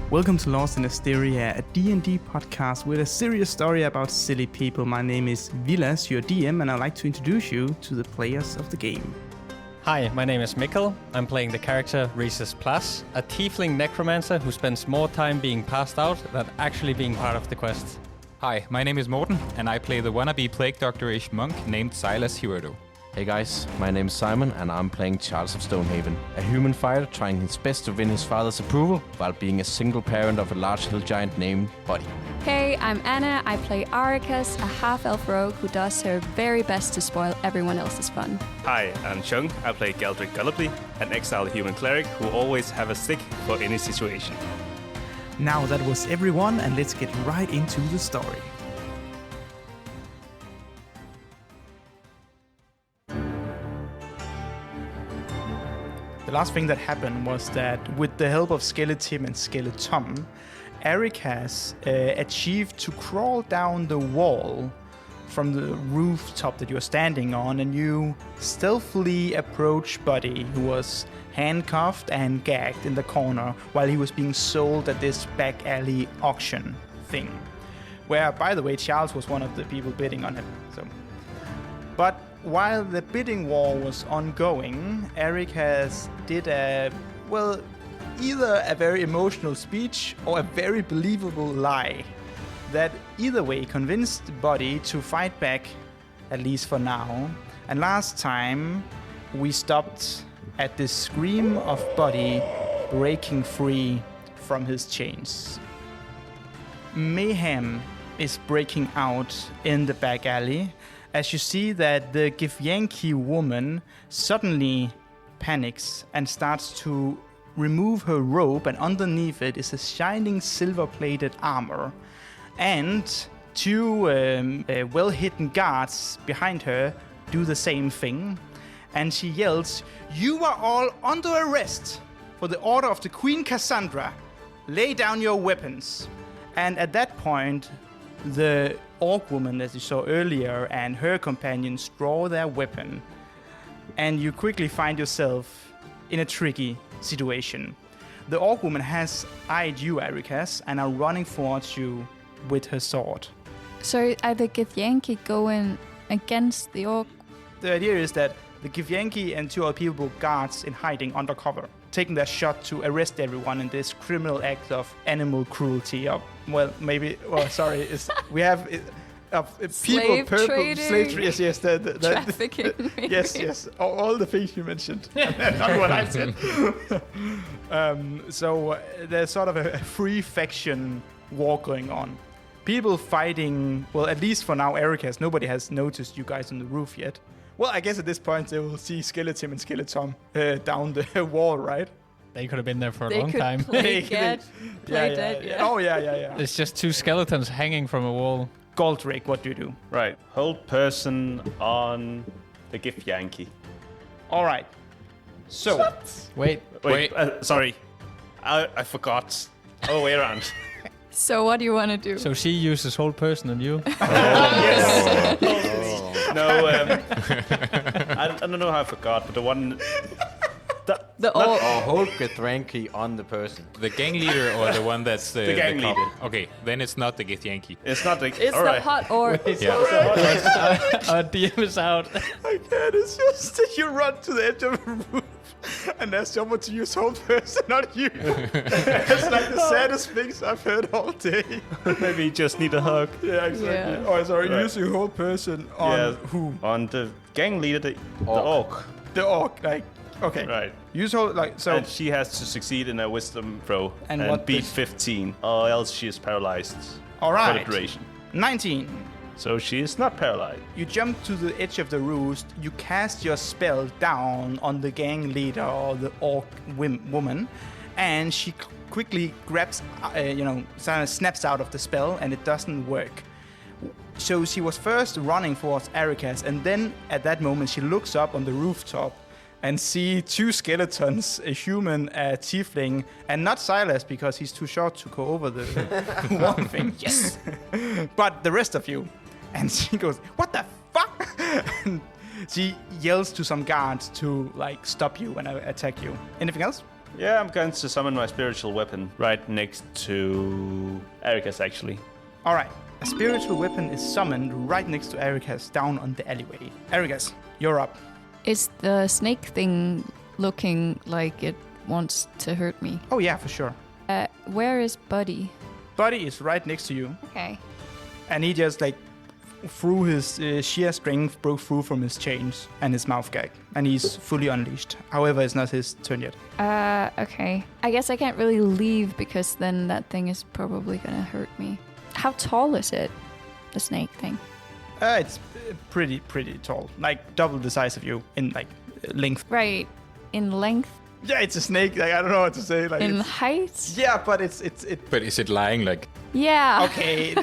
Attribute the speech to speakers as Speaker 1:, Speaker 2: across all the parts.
Speaker 1: Welcome to Lost in Asteria, a D&D podcast with a serious story about silly people. My name is Vilas, your DM, and I'd like to introduce you to the players of the game.
Speaker 2: Hi, my name is Mikkel. I'm playing the character Arikhas Plus, a tiefling necromancer who spends more time being passed out than actually being part of the quest.
Speaker 3: Hi, my name is Morten, and I play the wannabe plague doctor-ish monk named Silas Hirudo.
Speaker 4: Hey guys, my name is Simon and I'm playing Charles of Stonehaven, a human fighter trying his best to win his father's approval while being a single parent of a large hill giant named Buddy.
Speaker 5: Hey, I'm Anna. I play Arikhas, a half-elf rogue who does her very best to spoil everyone else's fun.
Speaker 6: Hi, I'm Chung. I play Galdrick Gullibly, an exiled human cleric who always have a stick for any situation.
Speaker 1: Now that was everyone, and let's get right into the story. The last thing that happened was that with the help of Skeletim and Skeleton, Arikhas achieved to crawl down the wall from the rooftop that you're standing on, and you stealthily approach Buddy, who was handcuffed and gagged in the corner while he was being sold at this back alley auction thing, where, by the way, Charles was one of the people bidding on it. But while the bidding war was ongoing, Arikhas did either a very emotional speech or a very believable lie that either way convinced Buddy to fight back, at least for now. And last time we stopped at the scream of Buddy breaking free from his chains. Mayhem is breaking out in the back alley as you see that the Githyanki woman suddenly panics and starts to remove her robe, and underneath it is a shining silver-plated armor. And two well-hidden guards behind her do the same thing. And she yells, "You are all under arrest for the order of the Queen Cassandra. Lay down your weapons." And at that point, the orc woman, as you saw earlier, and her companions draw their weapon. And you quickly find yourself in a tricky situation. The orc woman has eyed you, Arikhas, and are running towards you with her sword.
Speaker 5: So are the Githyanki going against the orc?
Speaker 1: The idea is that the Githyanki and two other people were guards in hiding undercover, taking their shot to arrest everyone in this criminal act of animal cruelty.
Speaker 5: Slave trading.
Speaker 1: Slave trading. Yes.
Speaker 5: Trafficking.
Speaker 1: Yes. All the things you mentioned. Not what I said. So there's sort of a free faction war going on. People fighting, well, at least for now, Arikhas, nobody has noticed you guys on the roof yet. Well, I guess at this point they will see Skeletim and Skeleton down the wall, right?
Speaker 2: They could have been there for a long time.
Speaker 5: Play dead. Yeah.
Speaker 1: Oh, yeah.
Speaker 2: It's just two skeletons hanging from a wall.
Speaker 1: Galdrick, what do you do?
Speaker 6: Right, hold person on the Githyanki.
Speaker 1: All right. So,
Speaker 2: Wait.
Speaker 6: Sorry, I forgot. Oh, way around.
Speaker 5: So what do you want to do?
Speaker 2: So she uses whole person on you?
Speaker 6: Yes. No, I don't know how I forgot, but the one...
Speaker 5: The orc.
Speaker 4: Or hold Githyanki on the person.
Speaker 3: The gang leader or the one that's
Speaker 6: The gang
Speaker 3: cop?
Speaker 6: leader.
Speaker 3: Okay, then it's not the Githyanki.
Speaker 6: It's not the...
Speaker 5: It's
Speaker 6: all
Speaker 5: the
Speaker 6: right.
Speaker 5: hot orc.
Speaker 3: Yeah.
Speaker 2: Our DM is out.
Speaker 1: I can't. It's just that you run to the edge of the roof and there's someone to use whole person, not you. It's like the saddest things I've heard all day.
Speaker 6: Maybe you just need a hug.
Speaker 1: Yeah, exactly.
Speaker 5: Yeah.
Speaker 1: Oh, sorry,
Speaker 6: Right.
Speaker 1: using whole person on who?
Speaker 6: On the gang leader, the orc.
Speaker 1: The orc, like, okay.
Speaker 6: Right.
Speaker 1: Use whole, like, so...
Speaker 6: And she has to succeed in a wisdom throw
Speaker 1: And
Speaker 6: and
Speaker 1: what
Speaker 6: beat
Speaker 1: does-
Speaker 6: 15, or else she is paralyzed
Speaker 1: All
Speaker 6: for
Speaker 1: right.
Speaker 6: the duration.
Speaker 1: 19.
Speaker 6: So she is not paralyzed.
Speaker 1: You jump to the edge of the roost, you cast your spell down on the gang leader or the orc woman, and she quickly grabs, snaps out of the spell, and it doesn't work. So she was first running towards Arikhas, and then at that moment she looks up on the rooftop and see two skeletons, a human, a tiefling, and not Silas because he's too short to go over the one thing. Yes! But the rest of you. And she goes, "What the fuck?" And she yells to some guards to, like, stop you and attack you. Anything else?
Speaker 6: Yeah, I'm going to summon my spiritual weapon right next to Arikhas, actually.
Speaker 1: All right. A spiritual weapon is summoned right next to Arikhas down on the alleyway. Arikhas, you're up.
Speaker 5: Is the snake thing looking like it wants to hurt me?
Speaker 1: Oh, yeah, for sure.
Speaker 5: Where is Buddy?
Speaker 1: Buddy is right next to you.
Speaker 5: Okay.
Speaker 1: And he just, like, through his sheer strength, broke through from his chains and his mouth gag. And he's fully unleashed. However, it's not his turn yet.
Speaker 5: Okay. I guess I can't really leave because then that thing is probably gonna hurt me. How tall is it? The snake thing?
Speaker 1: It's pretty tall. Like, double the size of you in, like, length.
Speaker 5: Right. In length?
Speaker 1: Yeah, it's a snake. Like, I don't know what to say. Like,
Speaker 5: In height?
Speaker 1: yeah, but it.
Speaker 3: But is it lying like?
Speaker 5: Yeah.
Speaker 1: Okay,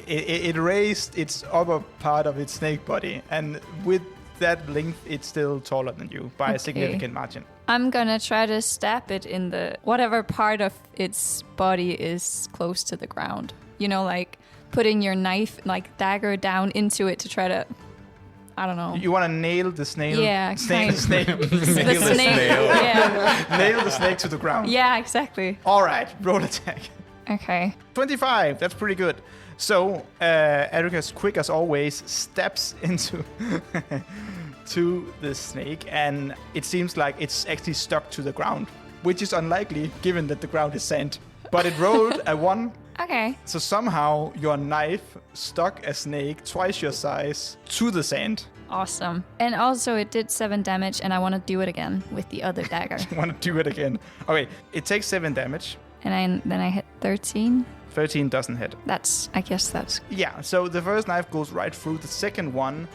Speaker 1: it raised its upper part of its snake body, and with that length, it's still taller than you by a significant margin.
Speaker 5: I'm gonna try to stab it in the whatever part of its body is close to the ground. You know, like putting your knife, like dagger, down into it to try to, I don't know.
Speaker 1: You want to nail the snail?
Speaker 5: Yeah,
Speaker 1: snake.
Speaker 5: the snake. Yeah.
Speaker 1: Nail the snake to the ground.
Speaker 5: Yeah, exactly.
Speaker 1: All right, roll attack.
Speaker 5: Okay.
Speaker 1: 25. That's pretty good. So, Arikhas, quick as always, steps into to the snake, and it seems like it's actually stuck to the ground, which is unlikely given that the ground is sand. But it rolled a 1.
Speaker 5: Okay.
Speaker 1: So somehow your knife stuck a snake twice your size to the sand.
Speaker 5: Awesome. And also it did 7 damage, and I want to do it again with the other dagger.
Speaker 1: Want to do it again? Okay, it takes 7 damage.
Speaker 5: And then I hit 13.
Speaker 1: 13 doesn't hit.
Speaker 5: I guess that's...
Speaker 1: Yeah, so the first knife goes right through. The second one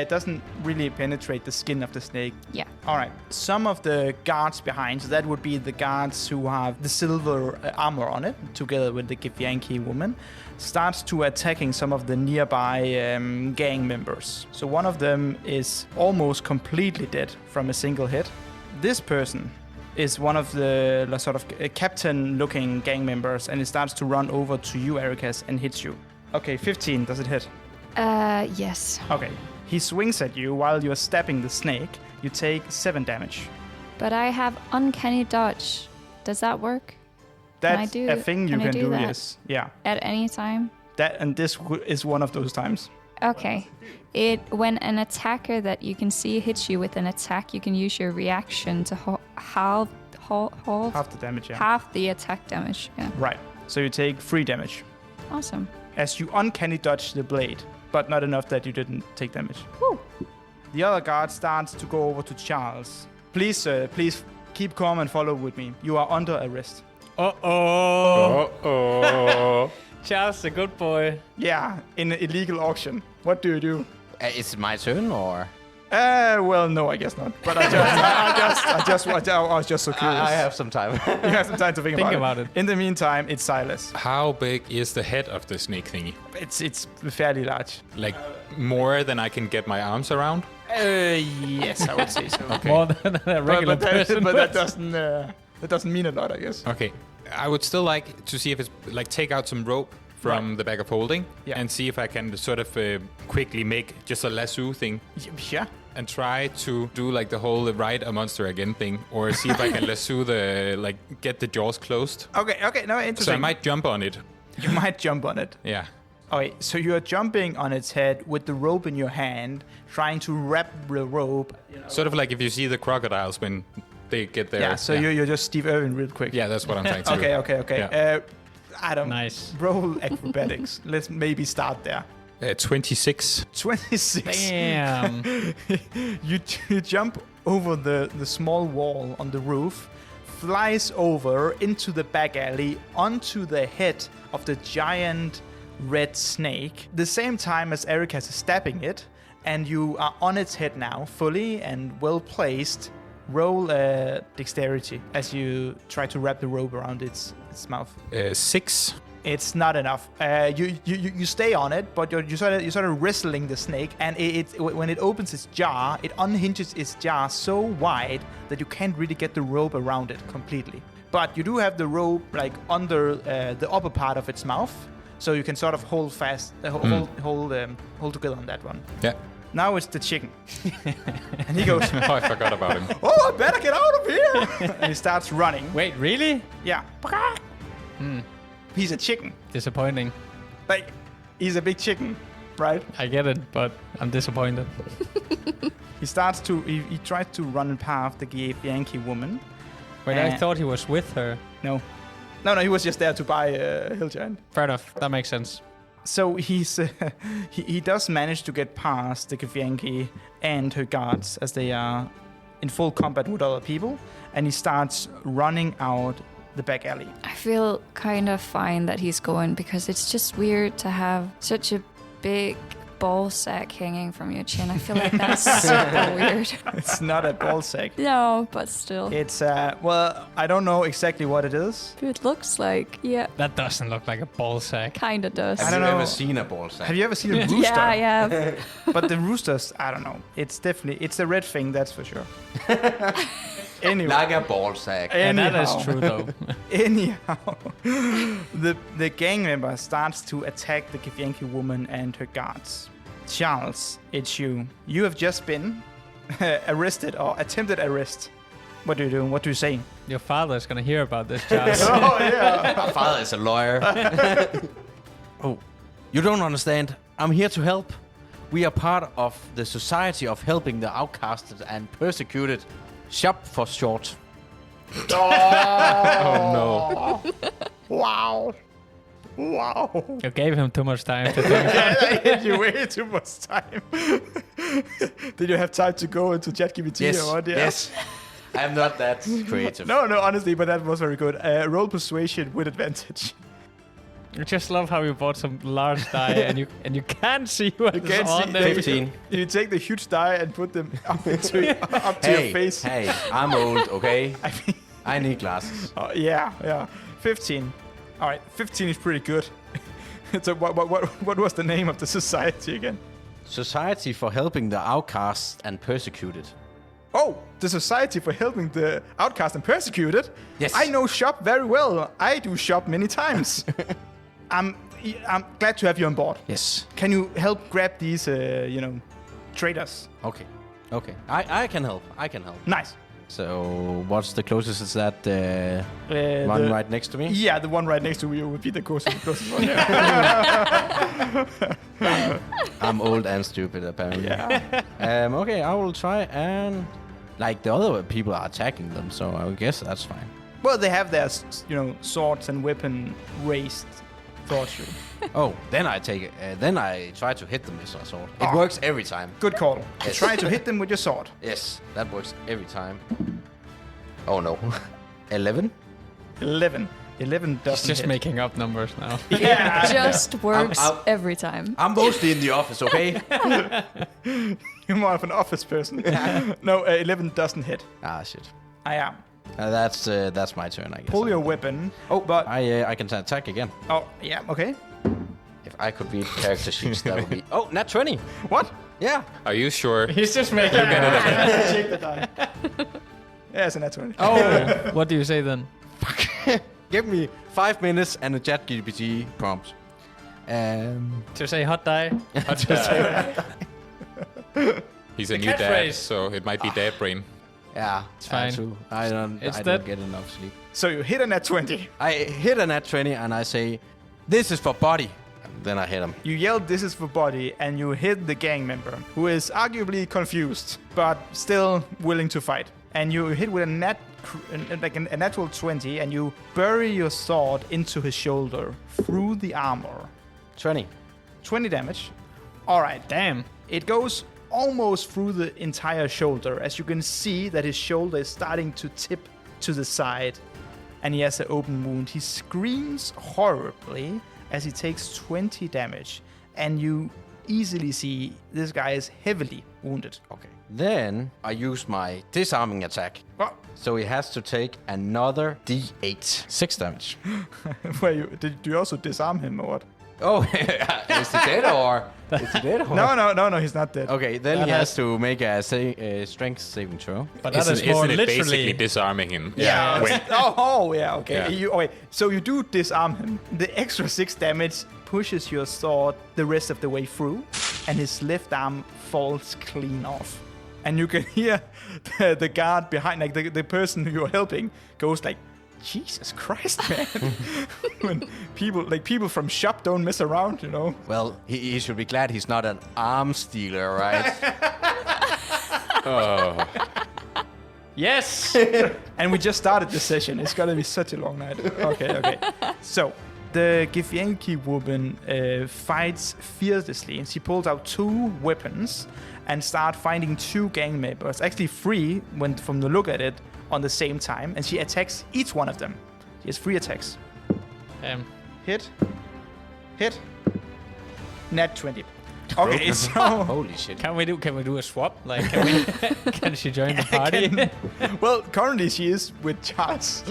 Speaker 1: doesn't really penetrate the skin of the snake.
Speaker 5: Yeah.
Speaker 1: All right. Some of the guards behind, so that would be the guards who have the silver armor on it, together with the Githyanki woman, starts to attacking some of the nearby gang members. So one of them is almost completely dead from a single hit. This person is one of the sort of captain-looking gang members, and it starts to run over to you, Arikhas, and hits you. Okay, 15. Does it hit?
Speaker 5: Yes.
Speaker 1: Okay. He swings at you while you're stabbing the snake. You take 7 damage.
Speaker 5: But I have uncanny dodge. Does that work?
Speaker 1: That's a thing you can do,
Speaker 5: that?
Speaker 1: yes. Yeah.
Speaker 5: At any time?
Speaker 1: This is one of those times.
Speaker 5: Okay. When an attacker that you can see hits you with an attack, you can use your reaction to half
Speaker 1: the damage, yeah.
Speaker 5: Half the attack damage, yeah.
Speaker 1: Right. So you take 3 damage.
Speaker 5: Awesome.
Speaker 1: As you uncanny dodge the blade, but not enough that you didn't take damage.
Speaker 5: Woo.
Speaker 1: The other guard starts to go over to Charles. Please, sir, please keep calm and follow with me. You are under arrest.
Speaker 2: Uh-oh. Charles, a good boy.
Speaker 1: Yeah, in an illegal auction. What do you do?
Speaker 4: Is it my turn or?
Speaker 1: Well, no, I guess not. But I was just so curious.
Speaker 4: I have some time.
Speaker 1: You have some time to think
Speaker 2: about it.
Speaker 1: In the meantime, it's Silas.
Speaker 3: How big is the head of the snake thingy?
Speaker 1: It's fairly large.
Speaker 3: Like more than I can get my arms around?
Speaker 1: Yes, I would say so.
Speaker 3: Okay.
Speaker 2: More than a regular person.
Speaker 1: But that doesn't mean a lot, I guess.
Speaker 3: Okay. I would still like to see if it's like take out some rope from the bag of holding and see if I can sort of quickly make just a lasso thing.
Speaker 1: Yeah.
Speaker 3: And try to do like the whole ride a monster again thing, or see if I can lasso get the jaws closed.
Speaker 1: Okay, no, interesting.
Speaker 3: So I might jump on it.
Speaker 1: You might jump on it.
Speaker 3: Yeah.
Speaker 1: Okay, so you're jumping on its head with the rope in your hand, trying to wrap the rope.
Speaker 3: Sort of like if you see the crocodiles when they get there.
Speaker 1: Yeah, so you're just Steve Irwin real quick.
Speaker 3: Yeah, that's what I'm trying to do.
Speaker 1: Okay.
Speaker 3: Yeah.
Speaker 1: Adam,
Speaker 2: nice.
Speaker 1: Roll acrobatics. Let's maybe start there.
Speaker 3: 26.
Speaker 1: 26.
Speaker 2: Damn.
Speaker 1: you jump over the small wall on the roof, flies over into the back alley onto the head of the giant red snake. The same time as Arikhas is stabbing it, and you are on its head now, fully and well placed. Roll dexterity as you try to wrap the rope around its mouth.
Speaker 3: 6.
Speaker 1: It's not enough. You stay on it, but you're sort of wrestling the snake, and when it opens its jaw, it unhinges its jaw so wide that you can't really get the rope around it completely. But you do have the rope like under the upper part of its mouth, so you can sort of hold fast, hold together on that one.
Speaker 3: Yeah.
Speaker 1: Now it's the chicken. And he goes,
Speaker 3: Oh, I forgot about him.
Speaker 1: "Oh, I better get out of here. and he starts running.
Speaker 2: Wait, really?
Speaker 1: Yeah. He's a chicken.
Speaker 2: Disappointing.
Speaker 1: Like, he's a big chicken, right?
Speaker 2: I get it, but I'm disappointed.
Speaker 1: He tries to run past the Yankee woman.
Speaker 2: Wait, I thought he was with her.
Speaker 1: No, he was just there to buy a hill giant.
Speaker 2: Fair enough. That makes sense.
Speaker 1: So he does manage to get past the Yankee and her guards as they are in full combat with other people, and he starts running out the back alley.
Speaker 5: I feel kind of fine that he's going because it's just weird to have such a big ball sack hanging from your chin. I feel like that's super weird.
Speaker 1: It's not a ball sack.
Speaker 5: No, but still.
Speaker 1: It's, well, I don't know exactly what it is.
Speaker 5: It looks like, yeah,
Speaker 2: That doesn't look like a ball sack.
Speaker 5: kind of does.
Speaker 1: I
Speaker 4: Have
Speaker 1: don't
Speaker 4: you
Speaker 1: know.
Speaker 4: ever seen a ball sack?
Speaker 1: Have you ever seen a rooster?
Speaker 5: Yeah, I have.
Speaker 1: But the roosters, I don't know. It's the red thing, that's for sure. Anyway.
Speaker 4: Like a ball sack.
Speaker 2: And that
Speaker 1: Anyhow.
Speaker 2: is true, though.
Speaker 1: Anyhow, the gang member starts to attack the Yankee woman and her guards. Charles, it's you. You have just been arrested or attempted arrest. What do you do? What do you say?
Speaker 2: Your father is going to hear about this, Charles.
Speaker 1: Oh, yeah.
Speaker 4: My father is a lawyer. Oh, you don't understand. I'm here to help. We are part of the Society of Helping the Outcasted and Persecuted. SHOP for short.
Speaker 3: Oh no.
Speaker 1: Wow.
Speaker 2: You gave him too much time to think.
Speaker 1: I hit you way too much time. Did you have time to go into ChatGPT
Speaker 4: Yes,
Speaker 1: or what? Yeah.
Speaker 4: yes. I'm not that creative.
Speaker 1: No, honestly, but that was very good. Roll persuasion with advantage.
Speaker 2: I just love how you bought some large die and you can't see what's
Speaker 1: can't
Speaker 2: on
Speaker 1: see-
Speaker 2: them.
Speaker 4: 15.
Speaker 1: You take the huge die and put them up to your face.
Speaker 4: Hey, I'm old, okay?
Speaker 1: I mean,
Speaker 4: I need glasses.
Speaker 1: yeah. 15. All right, 15 is pretty good. So what was the name of the society again?
Speaker 4: Society for Helping the Outcast and Persecuted.
Speaker 1: Oh, the Society for Helping the Outcast and Persecuted?
Speaker 4: Yes.
Speaker 1: I know shop very well. I do shop many times. I'm glad to have you on board.
Speaker 4: Yes.
Speaker 1: Can you help grab these, traders?
Speaker 4: Okay. I can help.
Speaker 1: Nice.
Speaker 4: So, what's the closest? Is that the one right next to me?
Speaker 1: Yeah, the one right next to you would be the closest one. Yeah.
Speaker 4: I'm old and stupid, apparently.
Speaker 1: Yeah.
Speaker 4: Okay, I will try and... Like, the other people are attacking them, so I guess that's fine.
Speaker 1: Well, they have their, swords and weapon raised towards you.
Speaker 4: Oh, then I take it. Then I try to hit them with my sword. It
Speaker 1: Oh.
Speaker 4: works every time.
Speaker 1: Good call.
Speaker 4: Yes.
Speaker 1: Try to hit them with your sword.
Speaker 4: Yes, that works every time. Oh no. 11?
Speaker 1: 11. 11
Speaker 2: He's
Speaker 1: doesn't
Speaker 2: just
Speaker 1: hit.
Speaker 2: making up numbers now.
Speaker 1: Yeah.
Speaker 5: Just works
Speaker 4: I'm-
Speaker 5: every time.
Speaker 4: I'm mostly in the office, okay?
Speaker 1: You're more of an office person. No, 11 doesn't hit.
Speaker 4: Ah, shit.
Speaker 1: I am.
Speaker 4: That's my turn, I guess.
Speaker 1: Pull your weapon.
Speaker 4: Oh,
Speaker 1: but
Speaker 4: I can attack again.
Speaker 1: oh yeah, okay.
Speaker 4: If I could read character sheets, that would be... Oh, nat 20.
Speaker 1: What?
Speaker 4: Yeah.
Speaker 3: Are you sure?
Speaker 2: He's just making
Speaker 1: Check the die. Yeah, it's a nat 20.
Speaker 2: Oh, what do you say then?
Speaker 4: Give me 5 minutes and a ChatGPT prompt.
Speaker 2: To say hot die?
Speaker 3: He's a
Speaker 2: The
Speaker 3: new dad,
Speaker 2: catchphrase.
Speaker 3: so it might be dad brain.
Speaker 4: Yeah,
Speaker 2: It's fine.
Speaker 4: True. I don't
Speaker 2: Instead-
Speaker 4: get enough sleep.
Speaker 1: So you hit a nat 20.
Speaker 4: I hit a nat 20 and I say, this is for body. And then I hit him.
Speaker 1: You yell, "This is for body," and you hit the gang member, who is arguably confused, but still willing to fight. And you hit with a natural 20, and you bury your sword into his shoulder through the armor.
Speaker 4: 20.
Speaker 1: 20 damage. All right.
Speaker 2: Damn.
Speaker 1: It goes almost through the entire shoulder, as you can see that his shoulder is starting to tip to the side, and he has an open wound. He screams horribly as he takes 20 damage, and you easily see this guy is heavily wounded.
Speaker 4: Okay. Then I use my disarming attack.
Speaker 1: Oh,
Speaker 4: So he has to take another D8. 6 damage.
Speaker 1: did you also disarm him or what?
Speaker 4: Oh, is he dead or? Is he dead or?
Speaker 1: No, he's not dead.
Speaker 4: Okay, then
Speaker 2: That
Speaker 4: he
Speaker 2: has-
Speaker 4: has to make a strength saving throw.
Speaker 2: But that is
Speaker 3: Isn't
Speaker 2: more
Speaker 3: it basically
Speaker 2: literally...
Speaker 3: disarming him?
Speaker 1: Yeah.
Speaker 3: When-
Speaker 1: Yeah. Okay.
Speaker 3: Yeah.
Speaker 1: Okay. So you do disarm him. The extra 6 damage pushes your sword the rest of the way through, and his left arm falls clean off. and you can hear the guard behind, like the person who you're helping, goes like, "Jesus Christ, man!" When people from shop don't mess around, you know.
Speaker 4: Well, he should be glad he's not an arms dealer, right?
Speaker 3: Oh.
Speaker 2: Yes.
Speaker 1: And we just started the session. It's gonna be such a long night. Okay. So, the Githyanki woman fights fearlessly, and she pulls out 2 weapons and start fighting 2 gang members. Actually, 3 when from the look at it on the same time, and she attacks each one of them. She has 3 attacks. Hit. Nat 20. Okay, so
Speaker 4: Holy shit.
Speaker 2: Can we do a swap? Like, can she join the party?
Speaker 1: well, currently she is with Charles.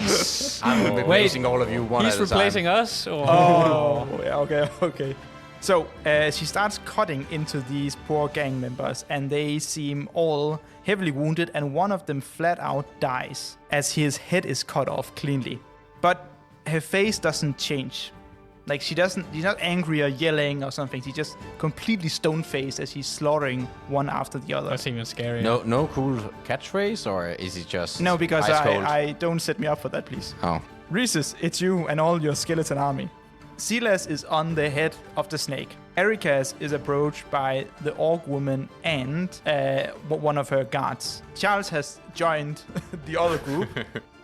Speaker 4: I'm replacing all of you one at a time.
Speaker 2: He's replacing us? Or?
Speaker 1: Oh, yeah, okay. So she starts cutting into these poor gang members, and they seem all heavily wounded, and one of them flat out dies as his head is cut off cleanly. But her face doesn't change. Like, she's not angry or yelling or something. She's just completely stone-faced as she's slaughtering one after the other.
Speaker 2: That's even scary.
Speaker 4: No cool catchphrase, or is it just
Speaker 1: No, because
Speaker 4: ice cold?
Speaker 1: I don't set me up for that, please.
Speaker 4: Oh.
Speaker 1: Rhesus, it's you and all your skeleton army. Silas is on the head of the snake. Arikhas is approached by the orc woman and one of her guards. Charles has joined the other group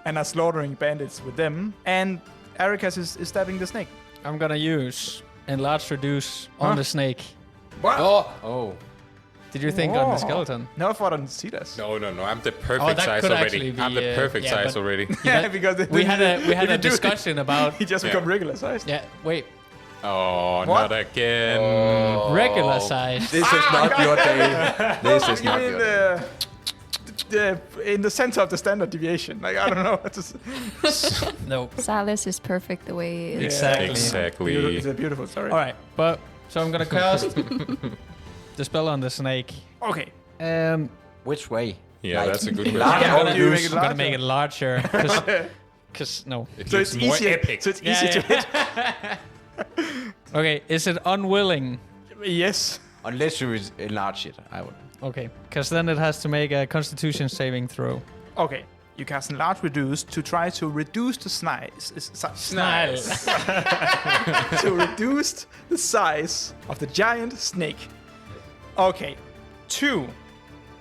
Speaker 1: and are slaughtering bandits with them. And Arikhas is stabbing the snake.
Speaker 2: I'm gonna use enlarge reduce on the snake.
Speaker 1: What?
Speaker 4: Oh.
Speaker 2: Did you think on the skeleton?
Speaker 1: No, I thought on Silas.
Speaker 3: No. I'm the perfect
Speaker 2: Oh, that
Speaker 3: size
Speaker 2: could
Speaker 3: already.
Speaker 2: actually be,
Speaker 3: I'm the perfect
Speaker 2: yeah,
Speaker 3: size
Speaker 2: but-
Speaker 3: already.
Speaker 1: Yeah, because
Speaker 2: We had
Speaker 1: if
Speaker 2: a
Speaker 1: you do it,
Speaker 2: discussion about.
Speaker 1: He just become regular sized.
Speaker 2: Yeah. Wait.
Speaker 3: Oh,
Speaker 1: What?
Speaker 3: not again.
Speaker 2: Regular size.
Speaker 4: This is not your day. This is
Speaker 1: You
Speaker 4: not
Speaker 1: mean
Speaker 4: your day.
Speaker 1: in the center of the standard deviation? Like, I don't know.
Speaker 2: No.
Speaker 5: Silas is perfect the way he is.
Speaker 2: Exactly.
Speaker 3: Exactly.
Speaker 1: It's a beautiful story.
Speaker 2: All right, but so I'm gonna cast the spell on the snake.
Speaker 1: Okay.
Speaker 4: Which way?
Speaker 3: Yeah,
Speaker 4: Like,
Speaker 3: that's a good
Speaker 4: large
Speaker 3: question.
Speaker 1: Yeah,
Speaker 2: I'm
Speaker 1: you
Speaker 2: gonna,
Speaker 1: make it
Speaker 2: I'm gonna make it larger. Because no.
Speaker 1: So it's
Speaker 3: more
Speaker 1: easier.
Speaker 3: epic.
Speaker 1: So it's easy to hit.
Speaker 2: Okay, is it unwilling?
Speaker 1: Yes.
Speaker 4: Unless you enlarge it, I would.
Speaker 2: Okay, because then it has to make a Constitution saving throw.
Speaker 1: Okay. You cast Enlarge Reduce to try to reduce the size. To reduce the size of the giant snake. Okay. 2.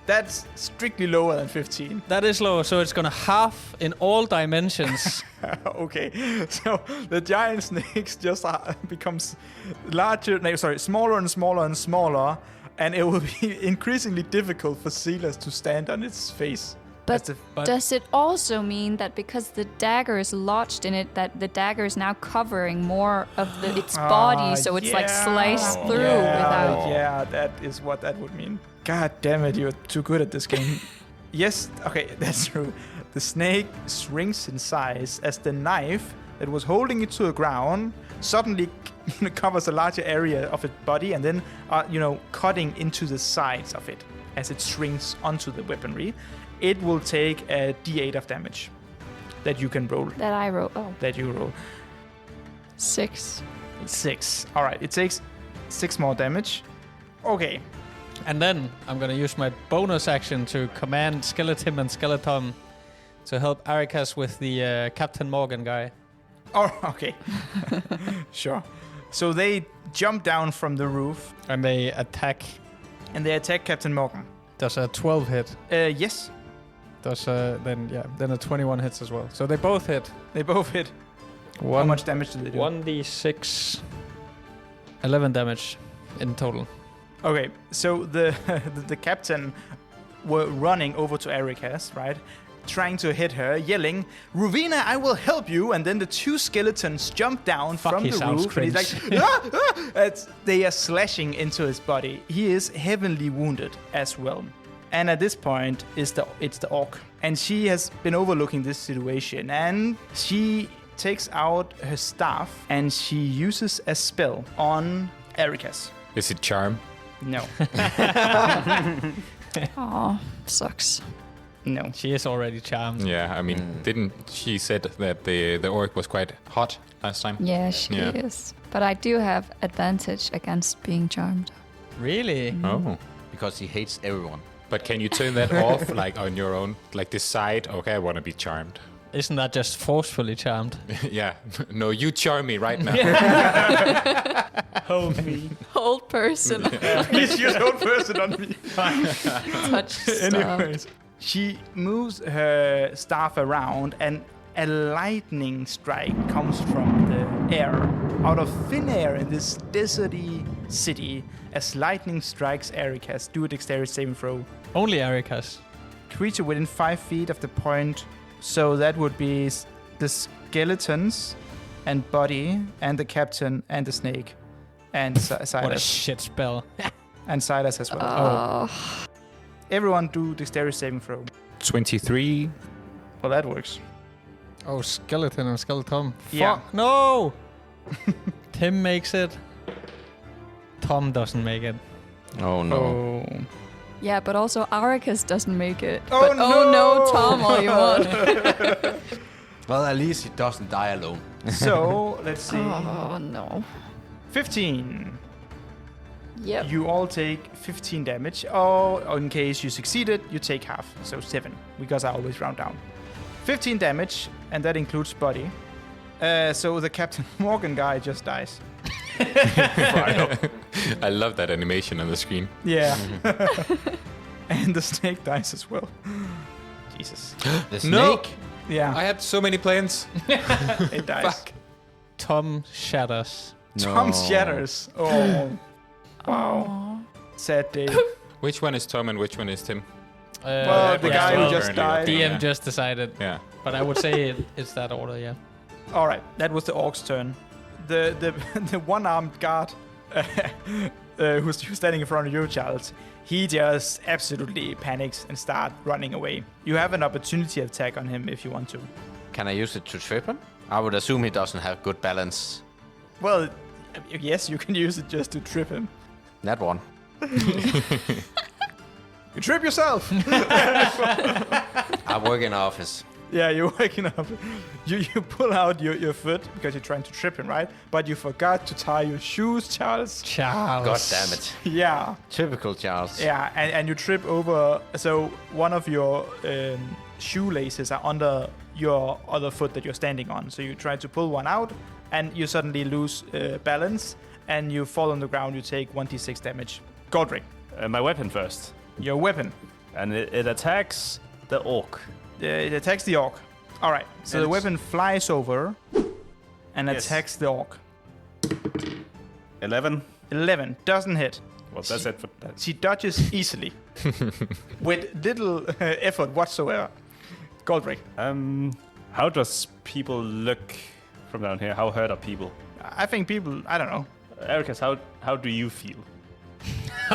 Speaker 1: That's strictly lower than 15.
Speaker 2: That is low, so it's gonna half in all dimensions.
Speaker 1: Okay. So the giant snake just becomes smaller and smaller and smaller, and it will be increasingly difficult for Silas to stand on its face.
Speaker 5: But
Speaker 2: but-
Speaker 5: does it also mean that because the dagger is lodged in it, that the dagger is now covering more of its body, so it's like sliced through without...
Speaker 1: Yeah, that is what that would mean. God damn it, you're too good at this game. Yes, okay, that's true. The snake shrinks in size as the knife that was holding it to the ground suddenly covers a larger area of its body and then, cutting into the sides of it as it shrinks onto the weaponry. It will take a d8 of damage that you can roll.
Speaker 5: That I wrote. Oh,
Speaker 1: That you roll.
Speaker 5: 6.
Speaker 1: 6. All right, it takes 6 more damage. Okay.
Speaker 2: And then I'm gonna use my bonus action to command Skeleton and Skeleton to help Arikhas with the Captain Morgan guy.
Speaker 1: Oh, okay. Sure. So they jump down from the roof
Speaker 2: And they attack.
Speaker 1: and they attack Captain Morgan.
Speaker 2: Does a 12 hit?
Speaker 1: Yes,
Speaker 2: Does then a 21 hits as well. So they both hit.
Speaker 1: they both hit. How much damage do they do?
Speaker 2: 1d6. 11 damage in total.
Speaker 1: Okay, so the captain were running over to Arikhas, right? Trying to hit her, yelling, "Rowena, I will help you!" And then the 2 skeletons jump down
Speaker 2: Fuck,
Speaker 1: from
Speaker 2: he
Speaker 1: the
Speaker 2: sounds
Speaker 1: roof, and he's like,
Speaker 2: cringe.
Speaker 1: they are slashing into his body. He is heavily wounded as well. And at this point, it's the orc, and she has been overlooking this situation, and she takes out her staff and she uses a spell on Arikhas.
Speaker 3: Is it charm?
Speaker 1: No,
Speaker 5: Oh, sucks.
Speaker 1: no.
Speaker 2: She is already charmed.
Speaker 3: Yeah, I mean, didn't she said that the orc was quite hot last time?
Speaker 5: Yeah, she is. But I do have advantage against being charmed.
Speaker 2: Really?
Speaker 3: Oh.
Speaker 4: Because he hates everyone.
Speaker 3: But can you turn that off, like on your own? Like decide, okay, I want to be charmed.
Speaker 2: Isn't that just forcefully charmed?
Speaker 3: Yeah. No, you charm me right now.
Speaker 1: Hold me.
Speaker 5: Whole person.
Speaker 1: Please use whole person on me.
Speaker 5: Touch stuff.
Speaker 1: Anyways, she moves her staff around and a lightning strike comes from the air. Out of thin air in this deserty city, as lightning strikes Arikhas, do a dexterity saving throw.
Speaker 2: Only Arikhas.
Speaker 1: Creature within 5 feet of the point, so that would be the skeletons and body and the captain and the snake and Silas.
Speaker 2: What a shit spell.
Speaker 1: And Silas as well.
Speaker 5: Oh.
Speaker 1: Everyone do dexterity saving throw.
Speaker 3: 23.
Speaker 1: Well, that works.
Speaker 2: Oh, skeleton and skeleton.
Speaker 1: Yeah.
Speaker 2: Fuck, no! Tim makes it. Tom doesn't make it.
Speaker 4: Oh no.
Speaker 1: Oh.
Speaker 5: Yeah, but also Arikhas doesn't make it.
Speaker 1: Oh,
Speaker 5: but,
Speaker 1: no!
Speaker 5: oh no, Tom, all you want.
Speaker 4: Well, at least he doesn't die alone.
Speaker 1: So, let's see.
Speaker 5: Oh no.
Speaker 1: 15.
Speaker 5: Yep.
Speaker 1: You all take 15 damage. Or in case you succeeded, you take half. So 7, because I always round down. 15 damage, and that includes body. So the Captain Morgan guy just dies.
Speaker 3: I love that animation on the screen.
Speaker 1: Yeah. And the snake dies as well. Jesus.
Speaker 4: The snake?
Speaker 3: No!
Speaker 1: Yeah,
Speaker 3: I had so many plans.
Speaker 1: it dies.
Speaker 3: Fuck.
Speaker 2: Tom shatters.
Speaker 1: Tom shatters. Oh. Wow.
Speaker 5: Aw.
Speaker 1: Sad day.
Speaker 3: Which one is Tom and which one is Tim?
Speaker 1: Well, the guy who
Speaker 3: well,
Speaker 1: just died.
Speaker 3: apparently,
Speaker 2: DM just decided.
Speaker 3: Yeah.
Speaker 2: But I would say it's that order, yeah.
Speaker 1: All right, that was the orc's turn. The the one-armed guard who's standing in front of you, Charles, he just absolutely panics and starts running away. You have an opportunity attack on him if you want to.
Speaker 4: Can I use it to trip him? I would assume he doesn't have good balance.
Speaker 1: Well, yes, you can use it just to trip him.
Speaker 4: That one.
Speaker 1: You trip yourself.
Speaker 4: I work in an office.
Speaker 1: Yeah, you're waking up. You pull out your foot because you're trying to trip him, right? But you forgot to tie your shoes, Charles.
Speaker 2: Charles.
Speaker 4: God damn it.
Speaker 1: Yeah.
Speaker 4: Typical Charles.
Speaker 1: Yeah, and you trip over. So one of your shoelaces are under your other foot that you're standing on. So you try to pull one out, and you suddenly lose balance, and you fall on the ground. You take 1d6 damage. Godric,
Speaker 6: My weapon first.
Speaker 1: your weapon.
Speaker 6: And it attacks the orc.
Speaker 1: It attacks the orc. All right. So the
Speaker 6: Yes.
Speaker 1: weapon flies over and
Speaker 6: Yes.
Speaker 1: attacks the orc.
Speaker 6: 11.
Speaker 1: 11 doesn't hit.
Speaker 6: Well, that's it for that.
Speaker 1: She dodges easily with little effort whatsoever. Godric,
Speaker 6: How does people look from down here? How hurt are people?
Speaker 1: I think people, I don't know.
Speaker 6: Arikhas, how do you feel?